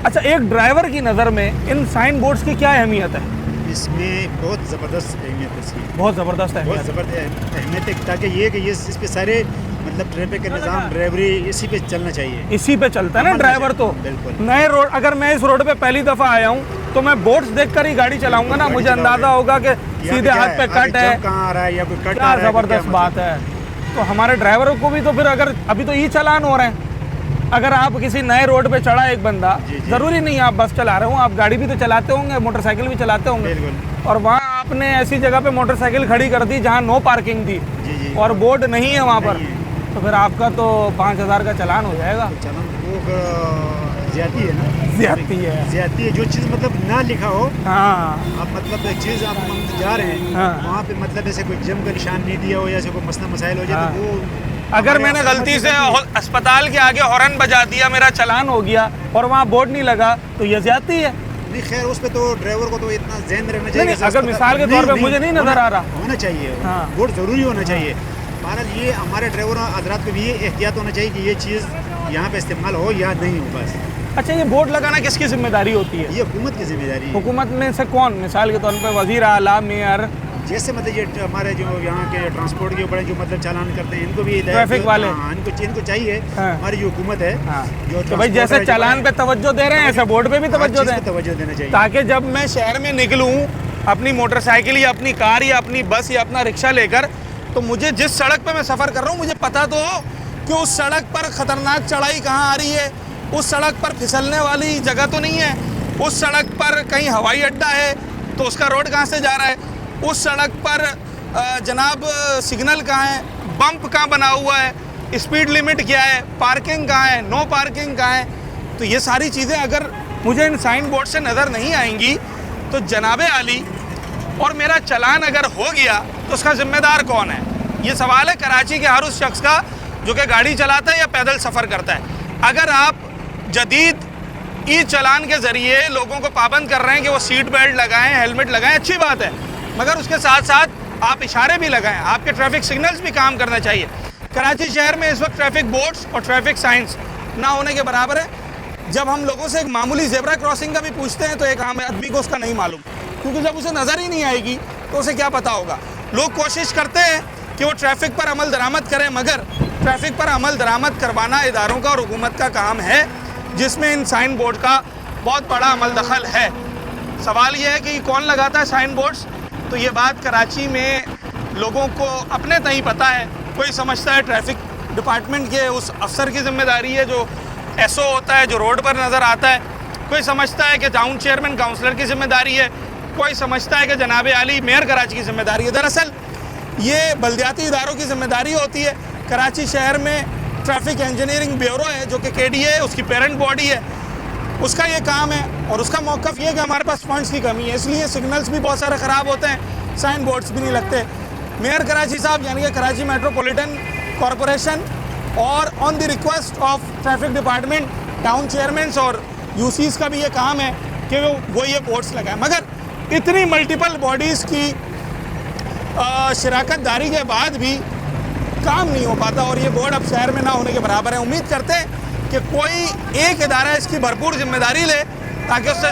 अच्छा, एक ड्राइवर की नज़र में इन साइन बोर्ड्स की क्या अहमियत है? इसमें बहुत ज़बरदस्त अहमियत है इसकी। बहुत ज़बरदस्त है, बहुत ज़बरदस्त अहमियत है, ताकि ये कि ये इस पे सारे मतलब ट्रैफिक का निज़ाम, ड्राइवरी इसी पे चलना चाहिए। इसी पे चलता है ना ड्राइवर तो। बिल्कुल। नए रोड, अगर मैं इस रोड पे पहली दफ़ा आया हूँ तो मैं बोर्ड्स देखकर ही गाड़ी चलाऊंगा ना, मुझे अंदाज़ा होगा कि सीधे हाथ पे कट है, कहाँ आ रहा है या कोई कट क्या आ रहा है। ज़बरदस्त बात है। तो हमारे ड्राइवरों को भी तो फिर, अगर अभी तो ई चालान हो रहे हैं, अगर आप किसी नए रोड पे चढ़ा एक बंदा, ज़रूरी नहीं आप बस चला रहे हो, आप गाड़ी भी तो चलाते होंगे, मोटरसाइकिल भी चलाते होंगे, और वहाँ आपने ऐसी जगह पे मोटरसाइकिल खड़ी कर दी जहाँ नो पार्किंग थी और बोर्ड नहीं है वहाँ पर, तो फिर आपका तो 5000 का चालान हो जाएगा। चालान वो ज्यादती है ना। ज्यादती है। ज्यादती है, जो चीज़ मतलब ना लिखा हो। हाँ। अब मतलब एक चीज़ आप जा रहे हैं, हाँ। वहाँ पे मतलब ऐसे कोई जम का निशान नहीं दिया हो या ऐसे कोई मसला मसाइल हो जाए, हाँ। तो वो अगर मैंने गलती से अस्पताल के आगे हॉर्न बजा दिया, मेरा चालान हो गया और वहाँ बोर्ड नहीं लगा, तो ये ज्यादती है। नहीं, खैर उस पे तो ड्राइवर को तो इतना ध्यान में रखना चाहिए। अगर मिसाल के तौर पे मुझे नहीं नजर आ रहा, होना चाहिए, हाँ। बोर्ड जरूरी होना चाहिए। भारत ये हमारे ड्राइवरों हजरात को भी ये एहतियात होना चाहिए कि ये चीज़ यहाँ पे इस्तेमाल हो या नहीं हो बस। अच्छा, ये बोर्ड लगाना किसकी जिम्मेदारी होती है? ये हुकूमत की जिम्मेदारी है। हुकूमत में से कौन? मिसाल के तौर पे वजीर आला, मेयर, जैसे मतलब ये हमारे जो यहाँ के ट्रांसपोर्ट के ऊपर जो मतलब चालान करते हैं, इनको भी ट्रैफिक वाले, हाँ, इनको चाहिए। हाँ। हमारी जो हुकूमत है, हाँ। जो तो भाई जैसे चालान पे तवज्जो दे रहे हैं, ऐसे बोर्ड पे भी तवज्जो दें, तवज्जो देना चाहिए, ताकि जब मैं शहर में निकलूँ अपनी मोटरसाइकिल या अपनी कार या अपनी बस या अपना रिक्शा लेकर, तो मुझे जिस सड़क पे मैं सफ़र कर रहा हूँ मुझे पता तो हो कि उस सड़क पर ख़तरनाक चढ़ाई कहाँ आ रही है, उस सड़क पर फिसलने वाली जगह तो नहीं है, उस सड़क पर कहीं हवाई अड्डा है तो उसका रोड कहाँ से जा रहा है, उस सड़क पर जनाब सिग्नल कहाँ है, बम्प कहाँ बना हुआ है, स्पीड लिमिट क्या है, पार्किंग कहाँ है, नो पार्किंग कहाँ है। तो ये सारी चीज़ें अगर मुझे इन साइन बोर्ड से नज़र नहीं आएंगी तो जनाबे आली, और मेरा चालान अगर हो गया तो उसका ज़िम्मेदार कौन है? ये सवाल है कराची के हर उस शख्स का जो कि गाड़ी चलाता है या पैदल सफ़र करता है। अगर आप जदीद ई चालान के ज़रिए लोगों को पाबंद कर रहे हैं कि वो सीट बेल्ट लगाएं, हेलमेट लगाएं, अच्छी बात है, मगर उसके साथ साथ आप इशारे भी लगाएं, आपके ट्रैफिक सिग्नल्स भी काम करना चाहिए। कराची शहर में इस वक्त ट्रैफिक बोर्ड्स और ट्रैफिक साइंस ना होने के बराबर है। जब हम लोगों से एक मामूली ज़ेब्रा क्रॉसिंग का भी पूछते हैं तो एक आम आदमी को उसका नहीं मालूम, क्योंकि जब उसे नज़र ही नहीं आएगी तो उसे क्या पता होगा। लोग कोशिश करते हैं कि वो ट्रैफिक पर अमल दरामद करें, मगर ट्रैफिक पर अमल दरामद करवाना इदारों का और हुकूमत का काम है, जिसमें इन साइन बोर्ड का बहुत बड़ा अमल दखल है। सवाल ये है कि कौन लगाता है साइन बोर्ड्स, तो ये बात कराची में लोगों को अपने तय पता है कोई समझता है ट्रैफिक डिपार्टमेंट के उस अफसर की जिम्मेदारी है जो एसओ होता है, जो रोड पर नज़र आता है। कोई समझता है कि टाउन चेयरमैन काउंसलर की जिम्मेदारी है। कोई समझता है कि जनाब आली मेयर कराची की जिम्मेदारी है। दरअसल ये बल्दियाती इदारों की जिम्मेदारी होती है। कराची शहर में ट्रैफिक इंजीनियरिंग ब्यूरो है जो कि KDA है, उसकी पेरेंट बॉडी है, उसका ये काम है और उसका मौक़िफ़ ये है कि हमारे पास फंड्स की कमी है, इसलिए सिग्नल्स भी बहुत सारे ख़राब होते हैं, साइन बोर्ड्स भी नहीं लगते। मेयर कराची साहब यानी कि कराची मेट्रोपॉलिटन कॉरपोरेशन और on the request of traffic department town chairman's और यूसीज का भी ये काम है कि वो ये बोर्ड्स लगाएं। मगर इतनी मल्टीपल बॉडीज़ की शराकत दारी के बाद भी काम नहीं हो पाता और ये बोर्ड अब शहर में ना होने के बराबर है। उम्मीद करते हैं कि कोई एक इदारा इसकी भरपूर जिम्मेदारी ले ताकि उससे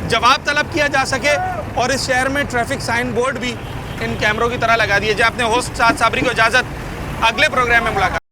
जवाब तलब किया जा सके और इस शहर में ट्रैफिक साइन बोर्ड भी इन कैमरों की तरह लगा दिए जाए। अपने होस्ट साद साबरी को इजाज़त, अगले प्रोग्राम में मुलाकात।